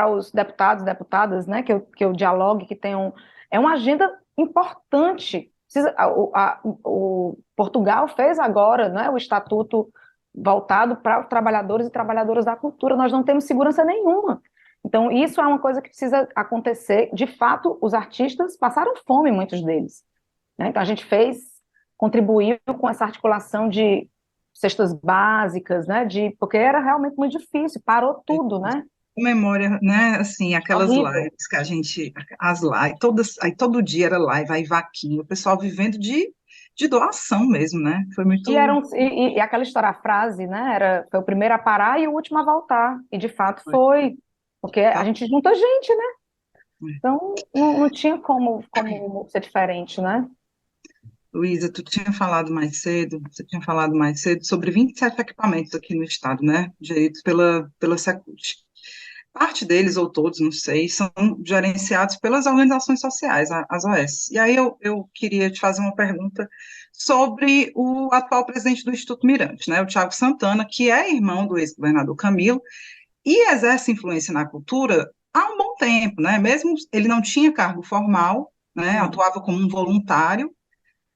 os deputados e deputadas, né, que eu dialogue, que tenham, é uma agenda importante. O Portugal fez agora, né, o estatuto voltado para os trabalhadores e trabalhadoras da cultura, nós não temos segurança nenhuma. Então, isso é uma coisa que precisa acontecer. De fato, os artistas passaram fome, muitos deles, né? Então, a gente contribuiu com essa articulação de cestas básicas, né? Porque era realmente muito difícil, parou tudo, né? Memória, né, assim, aquelas Horrível. lives que as lives, aí todo dia era live, aí vaquinha, o pessoal vivendo de doação mesmo, né? Foi muito... E aquela história, a frase, né? Foi o primeiro a parar e o último a voltar. E, de fato, foi. Porque a gente junta gente, né? Então, não tinha como ser diferente, né? Luísa, você tinha falado mais cedo sobre 27 equipamentos aqui no estado, né, geridos pela Secult. Parte deles, ou todos, não sei, são gerenciados pelas organizações sociais, as OS. E aí eu queria te fazer uma pergunta sobre o atual presidente do Instituto Mirante, né, o Tiago Santana, que é irmão do ex-governador Camilo, e exerce influência na cultura há um bom tempo, né, mesmo ele não tinha cargo formal, né, atuava como um voluntário,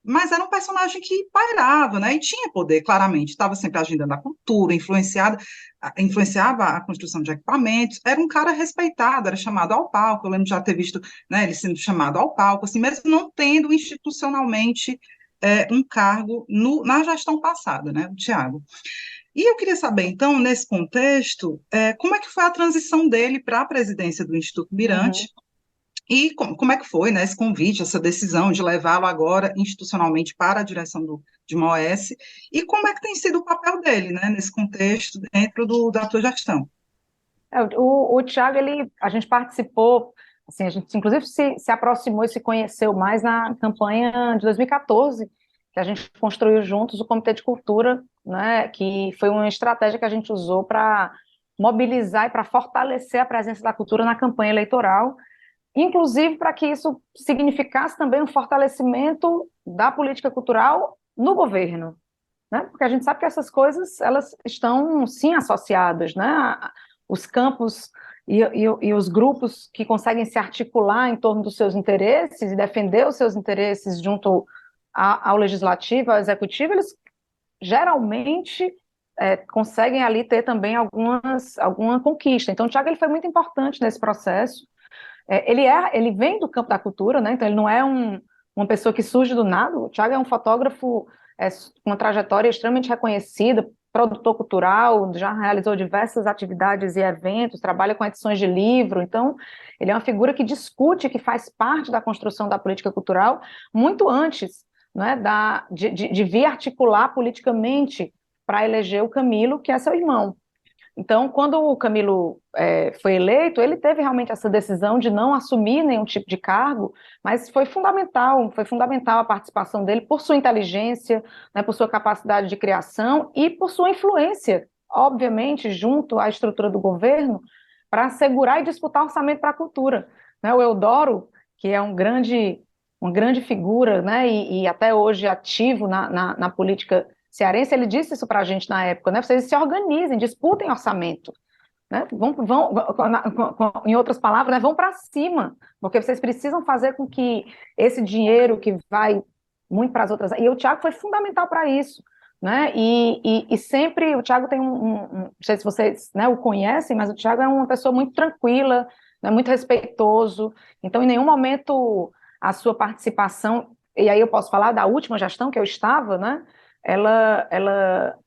mas era um personagem que pairava, né, e tinha poder, claramente, estava sempre agendando a cultura, influenciava a construção de equipamentos, era um cara respeitado, era chamado ao palco, eu lembro de já ter visto, né, ele sendo chamado ao palco, assim, mesmo não tendo institucionalmente um cargo na gestão passada, né, o Tiago. E eu queria saber, então, nesse contexto, como é que foi a transição dele para a presidência do Instituto Mirante, e como é que foi, né, esse convite, essa decisão de levá-lo agora institucionalmente para a direção de uma OS, e como é que tem sido o papel dele, né, nesse contexto, dentro da tua gestão? O Tiago, a gente participou, assim, a gente inclusive se aproximou e se conheceu mais na campanha de 2014, que a gente construiu juntos o Comitê de Cultura, né, que foi uma estratégia que a gente usou para mobilizar e para fortalecer a presença da cultura na campanha eleitoral, inclusive para que isso significasse também um fortalecimento da política cultural no governo, né? Porque a gente sabe que essas coisas, elas estão, sim, associadas, né? Os campos e os grupos que conseguem se articular em torno dos seus interesses e defender os seus interesses junto ao legislativo, ao executivo, eles geralmente conseguem ali ter também alguma conquista. Então, o Thiago ele foi muito importante nesse processo. Ele vem do campo da cultura, né? Então ele não é uma pessoa que surge do nada. O Thiago é um fotógrafo com uma trajetória extremamente reconhecida, produtor cultural, já realizou diversas atividades e eventos, trabalha com edições de livro. Então ele é uma figura que discute, que faz parte da construção da política cultural muito antes, né, de vir articular politicamente para eleger o Camilo, que é seu irmão. Então, quando o Camilo foi eleito, ele teve realmente essa decisão de não assumir nenhum tipo de cargo, mas foi fundamental a participação dele por sua inteligência, né, por sua capacidade de criação e por sua influência, obviamente, junto à estrutura do governo, para assegurar e disputar orçamento para a cultura. Né, o Eudoro, que é uma grande figura, né, e até hoje ativo na política cearense, ele disse isso para a gente na época, né? Vocês se organizem, disputem orçamento, né? Em outras palavras, né? Vão para cima, porque vocês precisam fazer com que esse dinheiro que vai muito para as outras... E o Thiago foi fundamental para isso, né? E sempre o Thiago tem não sei se vocês, né, o conhecem, mas o Thiago é uma pessoa muito tranquila, né, muito respeitoso, então em nenhum momento a sua participação, e aí eu posso falar da última gestão que eu estava, né? Ela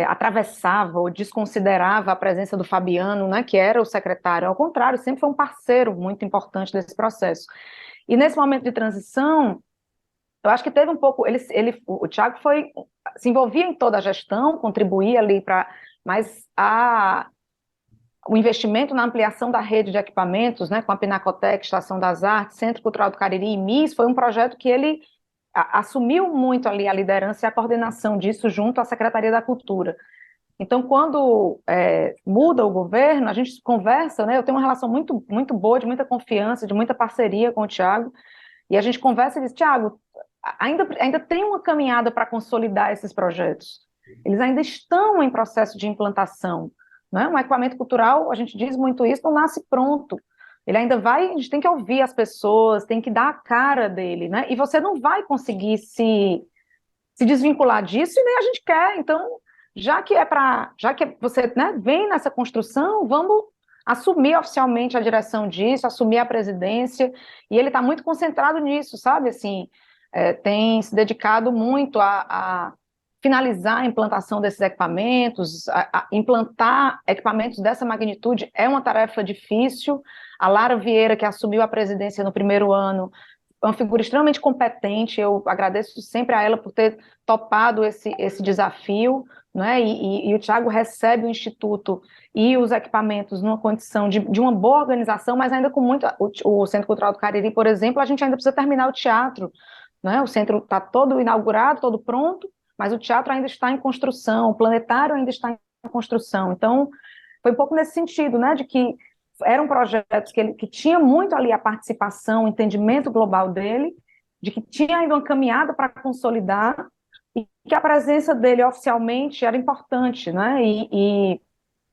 atravessava ou desconsiderava a presença do Fabiano, né, que era o secretário. Ao contrário, sempre foi um parceiro muito importante nesse processo. E nesse momento de transição, eu acho que teve um pouco... o Thiago se envolvia em toda a gestão, contribuía ali para... Mas o investimento na ampliação da rede de equipamentos, né, com a Pinacoteca, Estação das Artes, Centro Cultural do Cariri e MIS, foi um projeto que ele assumiu muito ali a liderança e a coordenação disso junto à Secretaria da Cultura. Então, quando muda o governo, a gente conversa, né? Eu tenho uma relação muito, muito boa, de muita confiança, de muita parceria com o Thiago, e a gente conversa e diz, Thiago, ainda tem uma caminhada para consolidar esses projetos. Eles ainda estão em processo de implantação. Né? Um equipamento cultural, a gente diz muito isso, não nasce pronto. Ele ainda vai, a gente tem que ouvir as pessoas, tem que dar a cara dele, né? E você não vai conseguir se desvincular disso e nem a gente quer. Então, já que você, né, vem nessa construção, vamos assumir oficialmente a direção disso, assumir a presidência, e ele está muito concentrado nisso, sabe? Assim, tem se dedicado muito a finalizar a implantação desses equipamentos, a implantar equipamentos dessa magnitude é uma tarefa difícil. A Lara Vieira, que assumiu a presidência no primeiro ano, é uma figura extremamente competente, eu agradeço sempre a ela por ter topado esse desafio, né? E o Thiago recebe o Instituto e os equipamentos numa condição de uma boa organização, mas ainda com muito... O Centro Cultural do Cariri, por exemplo, a gente ainda precisa terminar o teatro, né? O centro está todo inaugurado, todo pronto, mas o teatro ainda está em construção, o planetário ainda está em construção. Então, foi um pouco nesse sentido, né, de que eram projetos que tinha muito ali a participação, o entendimento global dele, de que tinha ainda uma caminhada para consolidar, e que a presença dele oficialmente era importante, né, e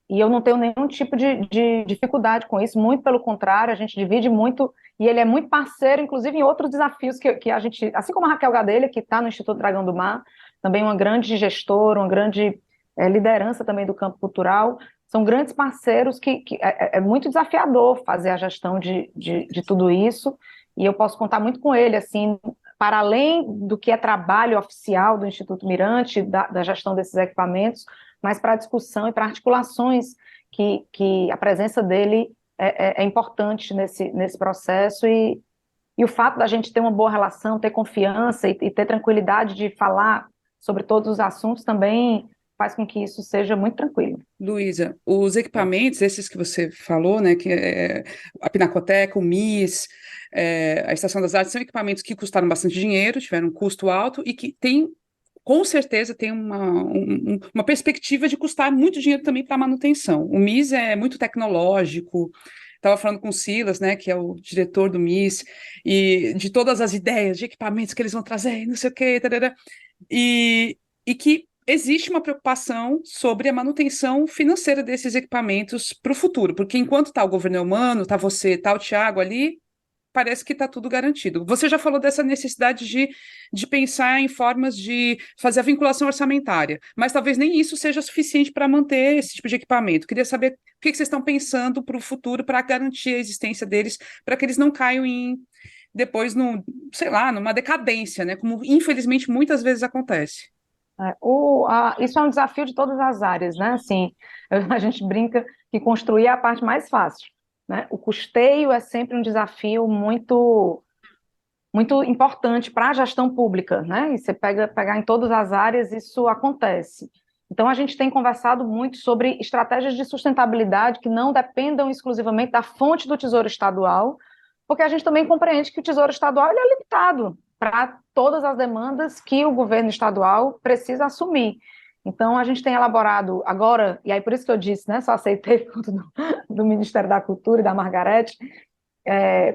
eu não tenho nenhum tipo de dificuldade com isso, muito pelo contrário, a gente divide muito, e ele é muito parceiro, inclusive em outros desafios que a gente, assim como a Raquel Gadelha, que está no Instituto Dragão do Mar, também uma grande gestora, uma grande liderança também do campo cultural, são grandes parceiros que é muito desafiador fazer a gestão de tudo isso, e eu posso contar muito com ele, assim, para além do que é trabalho oficial do Instituto Mirante, da gestão desses equipamentos, mas para a discussão e para articulações que a presença dele é importante nesse processo, e o fato da gente ter uma boa relação, ter confiança e ter tranquilidade de falar sobre todos os assuntos também faz com que isso seja muito tranquilo. Luísa, os equipamentos, esses que você falou, né, que a Pinacoteca, o MIS, a Estação das Artes, são equipamentos que custaram bastante dinheiro, tiveram um custo alto e que com certeza tem uma perspectiva de custar muito dinheiro também para a manutenção. O MIS é muito tecnológico. Estava falando com o Silas, né, que é o diretor do MIS, e de todas as ideias de equipamentos que eles vão trazer, não sei o quê, tarará, e que existe uma preocupação sobre a manutenção financeira desses equipamentos para o futuro, porque enquanto está o governo humano, está você, está o Thiago ali, parece que está tudo garantido. Você já falou dessa necessidade de pensar em formas de fazer a vinculação orçamentária, mas talvez nem isso seja suficiente para manter esse tipo de equipamento. Queria saber o que vocês estão pensando para o futuro para garantir a existência deles, para que eles não caiam depois, sei lá, numa decadência, né? Como infelizmente muitas vezes acontece. Isso é um desafio de todas as áreas, né? Assim, a gente brinca que construir é a parte mais fácil, né? O custeio é sempre um desafio muito, muito importante para a gestão pública, né? E você pegar em todas as áreas, isso acontece. Então, a gente tem conversado muito sobre estratégias de sustentabilidade que não dependam exclusivamente da fonte do Tesouro Estadual, porque a gente também compreende que o Tesouro Estadual ele é limitado para todas as demandas que o governo estadual precisa assumir. Então, a gente tem elaborado agora, e aí por isso que eu disse, né, só aceitei por conta do Ministério da Cultura e da Margarete,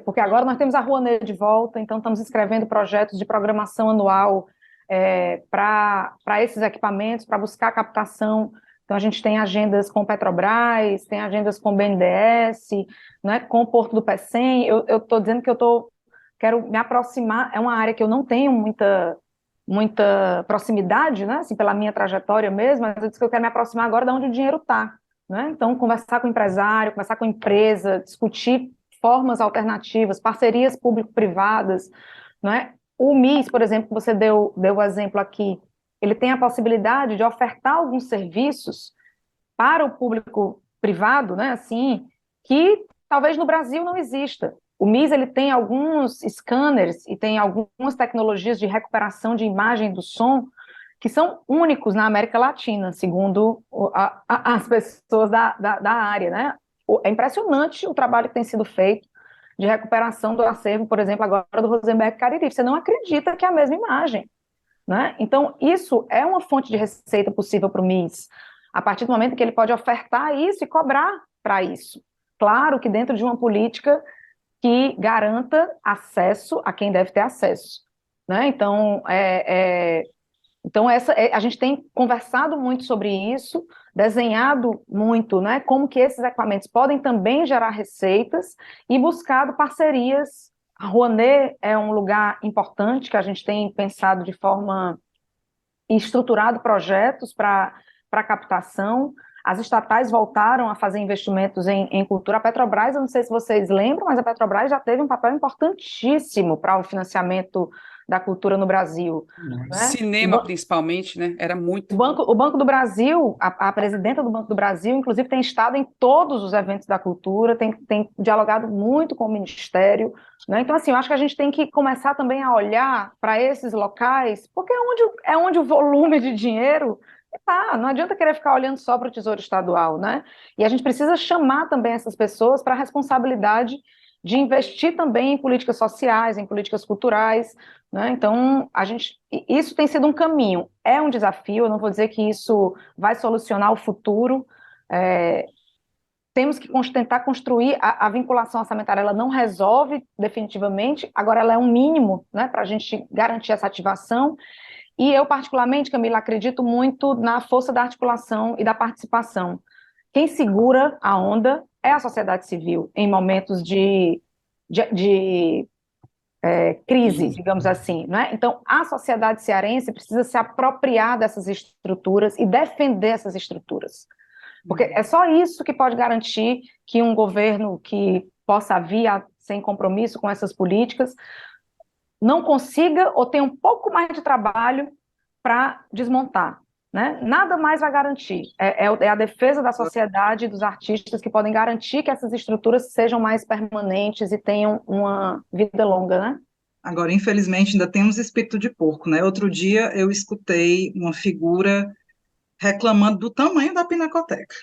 porque agora nós temos a Rouanet de volta, então estamos escrevendo projetos de programação anual para esses equipamentos, para buscar captação. Então, a gente tem agendas com Petrobras, tem agendas com BNDES, né, com o Porto do Pecém. Eu estou dizendo que quero me aproximar, é uma área que eu não tenho muita proximidade, né, assim, pela minha trajetória mesmo, mas eu disse que eu quero me aproximar agora de onde o dinheiro está, né? Então, conversar com o empresário, conversar com a empresa, discutir formas alternativas, parcerias público-privadas, né? O MIS, por exemplo, que você deu o exemplo aqui, ele tem a possibilidade de ofertar alguns serviços para o público privado, né, assim, que talvez no Brasil não exista. O MIS ele tem alguns scanners e tem algumas tecnologias de recuperação de imagem do som que são únicos na América Latina, segundo as pessoas da área, né? É impressionante o trabalho que tem sido feito de recuperação do acervo, por exemplo, agora do Rosenberg Cariri. Você não acredita que é a mesma imagem, né? Então, isso é uma fonte de receita possível para o MIS, a partir do momento que ele pode ofertar isso e cobrar para isso. Claro que dentro de uma política que garanta acesso a quem deve ter acesso, né? Então, a gente tem conversado muito sobre isso, desenhado muito, né, como que esses equipamentos podem também gerar receitas e buscado parcerias. A Rouanet é um lugar importante que a gente tem pensado de forma e estruturado projetos para captação. As estatais voltaram a fazer investimentos em cultura. A Petrobras, eu não sei se vocês lembram, mas a Petrobras já teve um papel importantíssimo para o financiamento da cultura no Brasil, né? Cinema, principalmente, né? Era muito. O Banco do Brasil, a presidenta do Banco do Brasil, inclusive, tem estado em todos os eventos da cultura, tem dialogado muito com o Ministério, né? Então, assim, eu acho que a gente tem que começar também a olhar para esses locais, porque é onde o volume de dinheiro está. Não adianta querer ficar olhando só para o Tesouro Estadual, né? E a gente precisa chamar também essas pessoas para a responsabilidade de investir também em políticas sociais, em políticas culturais, né? Então, isso tem sido um caminho, é um desafio, eu não vou dizer que isso vai solucionar o futuro, temos que tentar construir a vinculação orçamentária, ela não resolve definitivamente, agora ela é um mínimo, né, para a gente garantir essa ativação, e eu particularmente, Camila, acredito muito na força da articulação e da participação. Quem segura a onda é a sociedade civil, em momentos de crise, digamos assim, né? Então, a sociedade cearense precisa se apropriar dessas estruturas e defender essas estruturas, porque é só isso que pode garantir que um governo que possa vir sem compromisso com essas políticas não consiga ou tenha um pouco mais de trabalho para desmontar, né? Nada mais vai garantir. É a defesa da sociedade e dos artistas que podem garantir que essas estruturas sejam mais permanentes e tenham uma vida longa, né? Agora, infelizmente, ainda temos espírito de porco, né? Outro dia eu escutei uma figura reclamando do tamanho da Pinacoteca,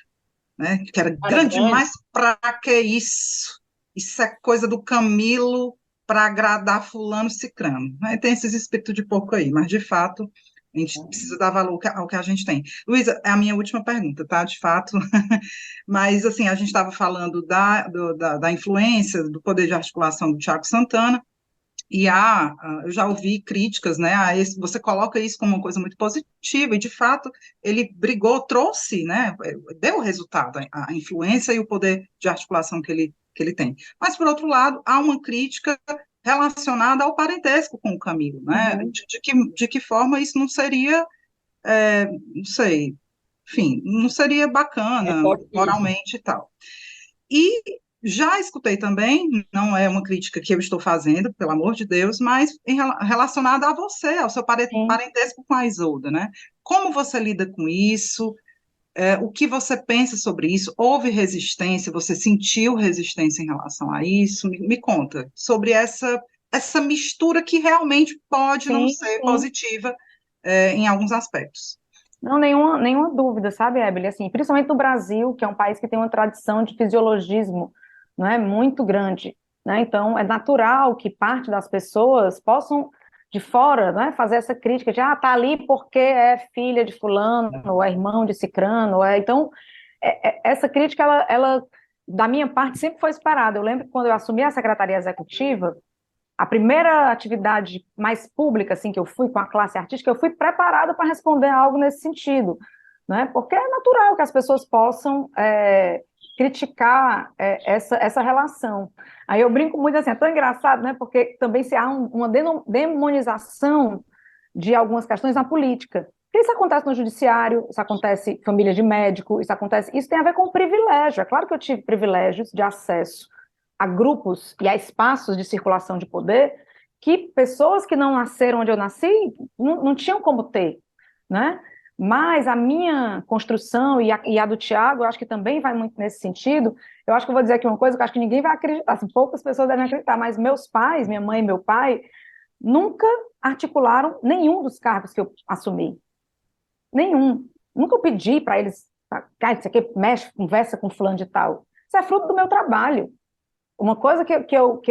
né? Que era grande demais, para que isso? Isso é coisa do Camilo para agradar fulano cicrano, né? Tem esses espíritos de porco aí, mas de fato a gente precisa dar valor ao que a gente tem. Luísa, é a minha última pergunta, tá? De fato, mas assim, a gente estava falando da influência, do poder de articulação do Tiago Santana, e eu já ouvi críticas, né, você coloca isso como uma coisa muito positiva, e de fato ele brigou, trouxe, né, deu resultado, a influência e o poder de articulação que ele que ele tem. Mas, por outro lado, há uma crítica relacionada ao parentesco com o Camilo, né? Uhum. De que forma isso não seria, não sei, enfim, não seria bacana Isso. moralmente e tal. E já escutei também, não é uma crítica que eu estou fazendo, pelo amor de Deus, mas relacionada a você, ao seu Sim. parentesco com a Isolda, né? Como você lida com isso? O que você pensa sobre isso? Houve resistência? Você sentiu resistência em relação a isso? Me conta sobre essa mistura que realmente pode não Sim, ser sim. positiva, em alguns aspectos. Não, nenhuma dúvida, sabe, Ebele? Assim, principalmente no Brasil, que é um país que tem uma tradição de fisiologismo, não é, muito grande, né? Então, é natural que parte das pessoas possam, de fora, né, fazer essa crítica de, tá ali porque é filha de fulano, ou é irmão de cicrano, então, essa crítica, da minha parte, sempre foi esperada. Eu lembro que quando eu assumi a secretaria executiva, a primeira atividade mais pública assim que eu fui com a classe artística, eu fui preparada para responder algo nesse sentido, né? Porque é natural que as pessoas possam criticar essa relação. Aí eu brinco muito assim, é tão engraçado, né? Porque também se há uma demonização de algumas questões na política. Isso acontece no judiciário, isso acontece em família de médico, isso tem a ver com privilégio. É claro que eu tive privilégios de acesso a grupos e a espaços de circulação de poder que pessoas que não nasceram onde eu nasci não tinham como ter, né? Mas a minha construção e a do Tiago, eu acho que também vai muito nesse sentido. Eu acho que eu vou dizer aqui uma coisa que eu acho que ninguém vai acreditar, assim, poucas pessoas devem acreditar, mas meus pais, minha mãe e meu pai, nunca articularam nenhum dos cargos que eu assumi. Nenhum. Nunca eu pedi para eles, isso aqui mexe, conversa com fulano de tal. Isso é fruto do meu trabalho. Uma coisa que eu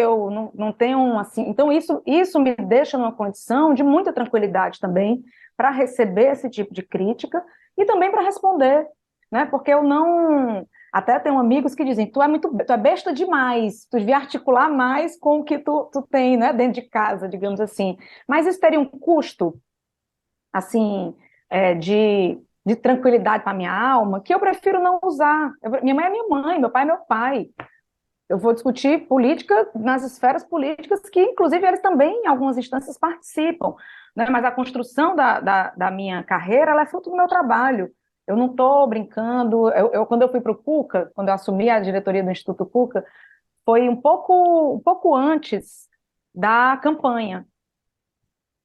não tenho, assim... Então, isso me deixa numa condição de muita tranquilidade também para receber esse tipo de crítica e também para responder, né? Porque eu não... Até tenho amigos que dizem, tu é besta demais, tu devia articular mais com o que tu tem, né, dentro de casa, digamos assim. Mas isso teria um custo, assim, de tranquilidade para minha alma, que eu prefiro não usar. Minha mãe é minha mãe, meu pai é meu pai. Eu vou discutir política nas esferas políticas que, inclusive, eles também, em algumas instâncias, participam, né? Mas a construção da minha carreira, ela é fruto do meu trabalho. Eu não estou brincando. Quando eu fui para o PUCA, quando eu assumi a diretoria do Instituto PUCA, foi um pouco antes da campanha.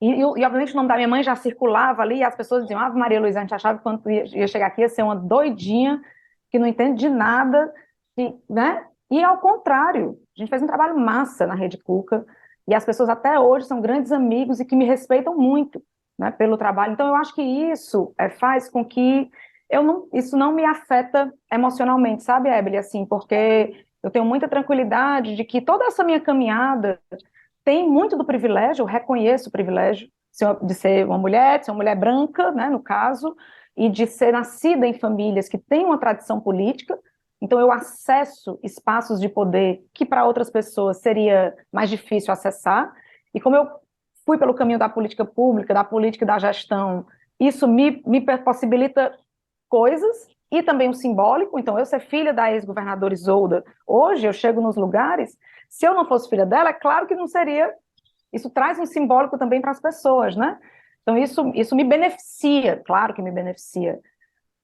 Obviamente, o nome da minha mãe já circulava ali, e as pessoas diziam, Ave Maria Luísa, a gente achava que quando ia chegar aqui ia ser uma doidinha, que não entende de nada, né? E ao contrário, a gente fez um trabalho massa na Rede Cuca, e as pessoas até hoje são grandes amigos e que me respeitam muito, né, pelo trabalho. Então, eu acho que isso faz com que isso não me afeta emocionalmente, sabe, Ebele? Assim, porque eu tenho muita tranquilidade de que toda essa minha caminhada tem muito do privilégio, eu reconheço o privilégio de ser uma mulher, de ser uma mulher branca, né, no caso, e de ser nascida em famílias que têm uma tradição política. Então, eu acesso espaços de poder que para outras pessoas seria mais difícil acessar. E como eu fui pelo caminho da política pública, da política e da gestão, isso me possibilita coisas e também o simbólico. Então, eu ser filha da ex-governadora Isolda, hoje eu chego nos lugares, se eu não fosse filha dela, é claro que não seria. Isso traz um simbólico também para as pessoas, né? Então, isso me beneficia, claro que me beneficia,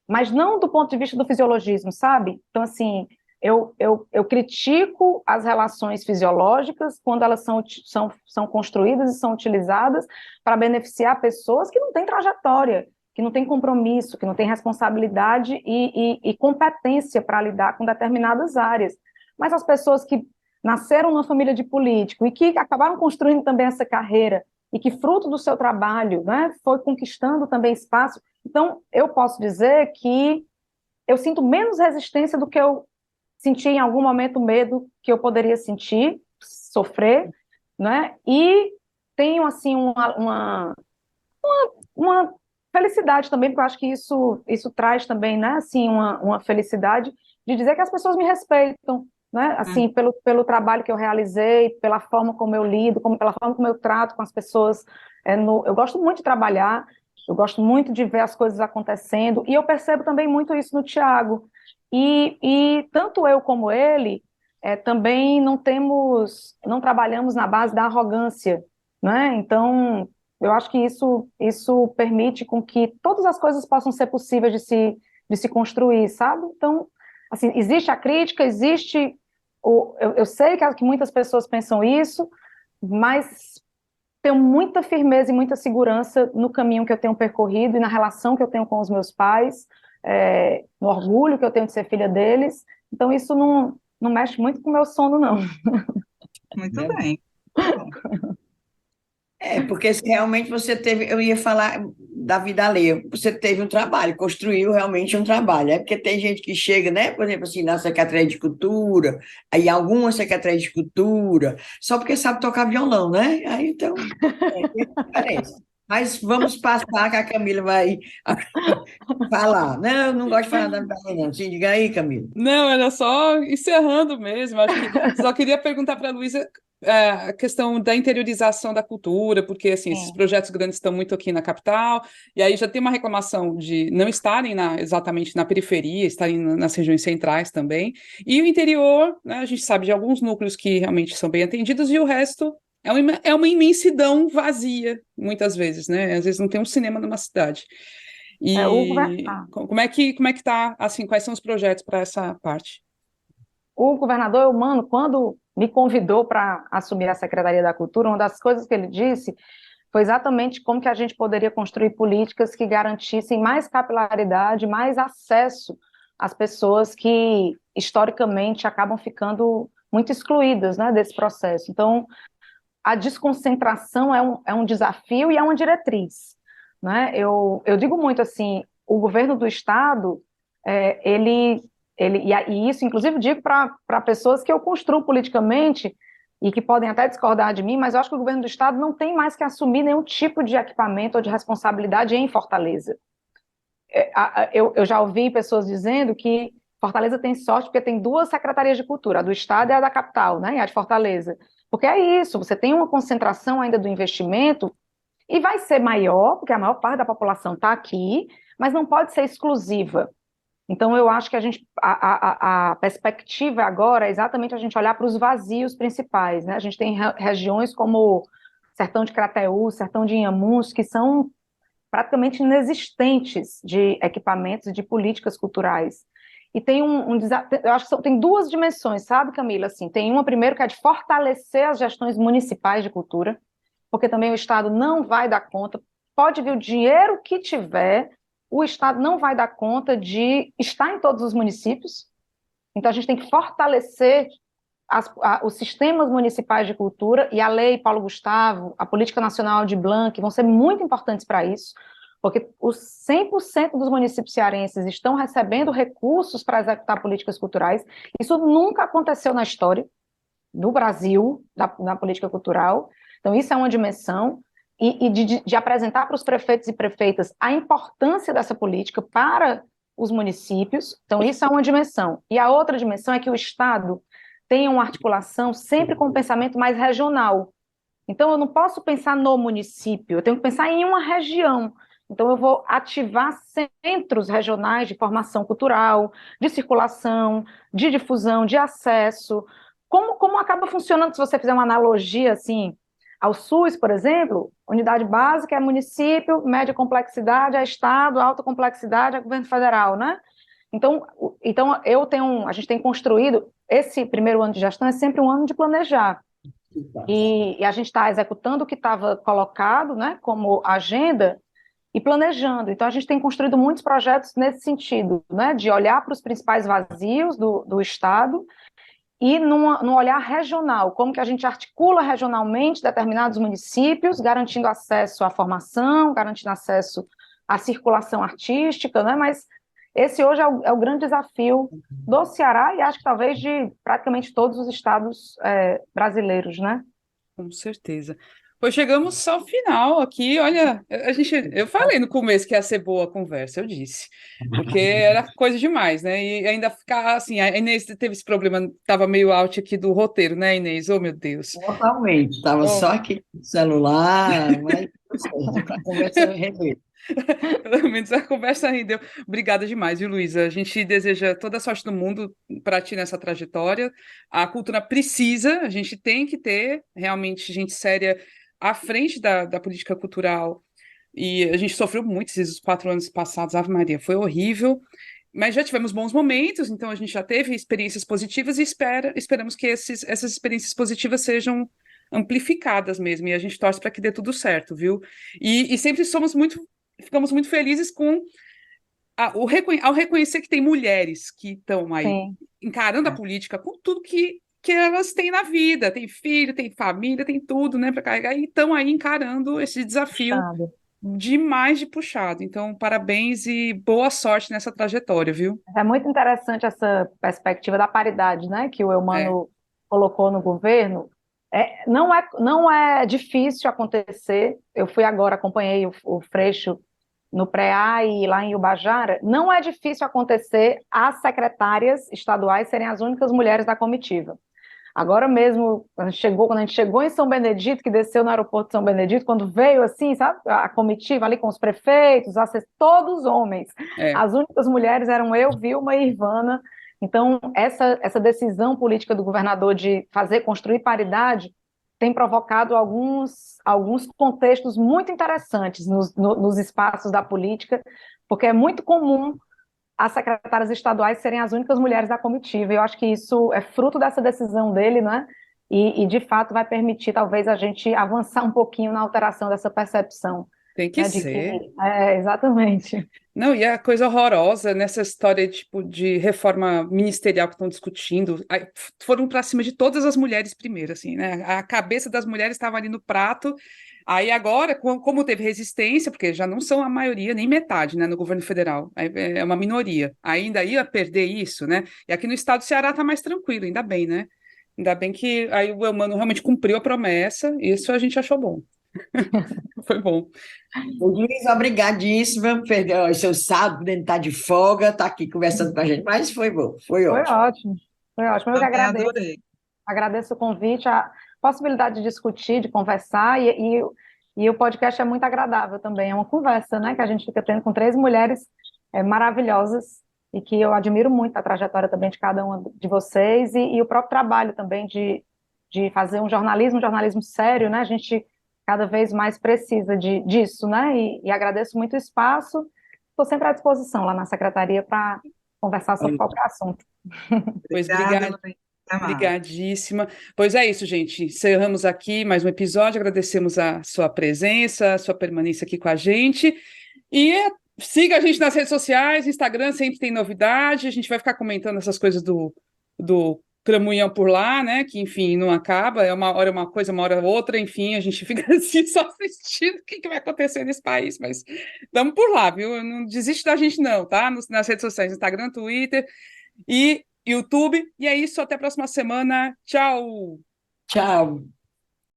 mas não do ponto de vista do fisiologismo, sabe? Então, assim, eu critico as relações fisiológicas quando elas são construídas e são utilizadas para beneficiar pessoas que não têm trajetória, que não têm compromisso, que não têm responsabilidade e competência para lidar com determinadas áreas. Mas as pessoas que nasceram numa família de político e que acabaram construindo também essa carreira e que, fruto do seu trabalho, né, foi conquistando também espaço. Então, eu posso dizer que eu sinto menos resistência do que eu senti em algum momento medo que eu poderia sentir, sofrer, né? E tenho, assim, uma felicidade também, porque eu acho que isso traz também, né, assim, uma felicidade de dizer que as pessoas me respeitam, né, assim, pelo trabalho que eu realizei, pela forma como eu lido, pela forma como eu trato com as pessoas. Eu gosto muito de trabalhar, eu gosto muito de ver as coisas acontecendo, e eu percebo também muito isso no Tiago. E tanto eu como ele, também não trabalhamos na base da arrogância, né? Então, eu acho que isso permite com que todas as coisas possam ser possíveis de se construir, sabe? Então, assim, existe a crítica, eu sei que muitas pessoas pensam isso, mas tenho muita firmeza e muita segurança no caminho que eu tenho percorrido e na relação que eu tenho com os meus pais, no orgulho que eu tenho de ser filha deles. Então, isso não mexe muito com o meu sono, não. Muito bem. Tá bom. Porque se realmente você teve, eu ia falar da vida alheia, você teve um trabalho, construiu realmente um trabalho. É porque tem gente que chega, né, por exemplo, assim, na Secretaria de Cultura, aí alguma Secretaria de Cultura, só porque sabe tocar violão, né? Aí então, tem diferença. Mas vamos passar que a Camila vai falar. Não, eu não gosto de falar da vida alheia, não. Sim, diga aí, Camila. Não, era só encerrando mesmo. Acho que só queria perguntar para a Luísa a questão da interiorização da cultura, porque assim, esses Sim. projetos grandes estão muito aqui na capital, e aí já tem uma reclamação de não estarem exatamente na periferia, estarem nas regiões centrais também. E o interior, né, a gente sabe de alguns núcleos que realmente são bem atendidos, e o resto é uma imensidão vazia, muitas vezes, né? Às vezes não tem um cinema numa cidade. E como é que tá, assim, quais são os projetos para essa parte? O governador Eumano, quando me convidou para assumir a Secretaria da Cultura, uma das coisas que ele disse foi exatamente como que a gente poderia construir políticas que garantissem mais capilaridade, mais acesso às pessoas que, historicamente, acabam ficando muito excluídas, né, desse processo. Então, a desconcentração é um desafio e é uma diretriz, né? Eu digo muito assim, o governo do Estado, e isso, inclusive, digo para pessoas que eu construo politicamente e que podem até discordar de mim, mas eu acho que o governo do Estado não tem mais que assumir nenhum tipo de equipamento ou de responsabilidade em Fortaleza. Eu já ouvi pessoas dizendo que Fortaleza tem sorte porque tem duas secretarias de cultura, a do Estado e a da capital, né, e a de Fortaleza. Porque é isso, você tem uma concentração ainda do investimento e vai ser maior, porque a maior parte da população está aqui, mas não pode ser exclusiva. Então, eu acho que a perspectiva agora é exatamente a gente olhar para os vazios principais, né? A gente tem regiões como Sertão de Crateús, Sertão de Inhamuns, que são praticamente inexistentes de equipamentos e de políticas culturais. E tem eu acho que tem duas dimensões, sabe, Camila? Assim, tem uma, primeiro, que é de fortalecer as gestões municipais de cultura, porque também o Estado não vai dar conta, pode vir o dinheiro que tiver, o Estado não vai dar conta de estar em todos os municípios. Então, a gente tem que fortalecer os sistemas municipais de cultura, e a lei Paulo Gustavo, a Política Nacional de Blanc, vão ser muito importantes para isso, porque os 100% dos municípios cearenses estão recebendo recursos para executar políticas culturais. Isso nunca aconteceu na história do Brasil, na política cultural. Então, isso é uma dimensão, e de apresentar para os prefeitos e prefeitas a importância dessa política para os municípios. Então, isso é uma dimensão. E a outra dimensão é que o Estado tenha uma articulação sempre com um pensamento mais regional. Então, eu não posso pensar no município, eu tenho que pensar em uma região. Então, eu vou ativar centros regionais de formação cultural, de circulação, de difusão, de acesso. Como acaba funcionando, se você fizer uma analogia assim, ao SUS, por exemplo, unidade básica é município, média complexidade é estado, alta complexidade é governo federal, né? Então a gente tem construído, esse primeiro ano de gestão é sempre um ano de planejar. E a gente está executando o que estava colocado, né, como agenda, e planejando. Então, a gente tem construído muitos projetos nesse sentido, né, de olhar para os principais vazios do Estado e num olhar regional, como que a gente articula regionalmente determinados municípios, garantindo acesso à formação, garantindo acesso à circulação artística, né, mas esse hoje é o grande desafio do Ceará e acho que talvez de praticamente todos os estados brasileiros, né? Com certeza. Pois chegamos ao final aqui. Olha, eu falei no começo que ia ser boa a conversa, eu disse, porque era coisa demais, né? E ainda ficar assim, a Inês teve esse problema, estava meio out aqui do roteiro, né, Inês? Oh, meu Deus. Totalmente, estava Oh, só aqui no celular, mas Certo, a conversa rendeu. Pelo menos a conversa rendeu. Obrigada demais, viu, Luísa? A gente deseja toda a sorte do mundo para ti nessa trajetória. A cultura precisa, a gente tem que ter realmente gente séria à frente da política cultural. E a gente sofreu muito esses 4 anos passados, Ave Maria, foi horrível. Mas já tivemos bons momentos, então a gente já teve experiências positivas e esperamos que essas experiências positivas sejam amplificadas mesmo, e a gente torce para que dê tudo certo, viu? E sempre ficamos muito felizes com ao reconhecer que tem mulheres que estão aí Sim, encarando a É. política com tudo que elas têm na vida, tem filho, tem família, tem tudo, né, para carregar, e estão aí encarando esse desafio sabe? demais de puxado. Então, parabéns e boa sorte nessa trajetória, viu? É muito interessante essa perspectiva da paridade, né, que o É, Eumano colocou no governo. Não é difícil acontecer. Eu fui agora, acompanhei o Freixo no Preá e lá em Ubajara. Não é difícil acontecer as secretárias estaduais serem as únicas mulheres da comitiva. Agora mesmo, quando a gente chegou em São Benedito, que desceu no aeroporto de São Benedito, quando veio assim, sabe, a comitiva ali com os prefeitos, todos homens. é. As únicas mulheres eram eu, Vilma e Ivana. Então, essa decisão política do governador de construir paridade, tem provocado alguns contextos muito interessantes nos espaços da política, porque é muito comum as secretárias estaduais serem as únicas mulheres da comitiva. Eu acho que isso é fruto dessa decisão dele, né? De fato, vai permitir, talvez, a gente avançar um pouquinho na alteração dessa percepção, Tem que né? De que, ser. exatamente. Não, e a coisa horrorosa nessa história tipo, de reforma ministerial que estão discutindo, aí foram para cima de todas as mulheres primeiro, assim, né? A cabeça das mulheres estava ali no prato. Aí agora, como teve resistência, porque já não são a maioria, nem metade, né, no governo federal, é uma minoria, ainda ia perder isso, né? E aqui no estado do Ceará está mais tranquilo, ainda bem, né? Ainda bem que aí o Eumano realmente cumpriu a promessa, isso a gente achou bom. Foi bom. Luiz, obrigadíssima. Perdeu o seu sábado, podendo estar de folga, está aqui conversando com a gente, mas foi bom, foi Foi ótimo. ótimo. Foi ótimo. Eu que Também agradeço. adorei. Agradeço o convite, a possibilidade de discutir, de conversar, e o podcast é muito agradável também. É uma conversa, né, que a gente fica tendo com três mulheres maravilhosas e que eu admiro muito a trajetória também de cada uma de vocês e o próprio trabalho também de fazer um jornalismo sério, né? A gente cada vez mais precisa disso, né? E agradeço muito o espaço. Estou sempre à disposição lá na secretaria para conversar sobre qualquer assunto. Pois Obrigada, Luiz. Até mais. Obrigadíssima. Pois é isso, gente. Encerramos aqui mais um episódio. Agradecemos a sua presença, a sua permanência aqui com a gente. E siga a gente nas redes sociais, Instagram sempre tem novidade. A gente vai ficar comentando essas coisas do Cramunhão por lá, né? Que, enfim, não acaba. É uma hora uma coisa, uma hora outra. Enfim, a gente fica assim só assistindo o que vai acontecer nesse país. Mas estamos por lá, viu? Não desiste da gente, não, tá? Nas redes sociais, Instagram, Twitter e YouTube. E é isso, até a próxima semana. Tchau! Tchau.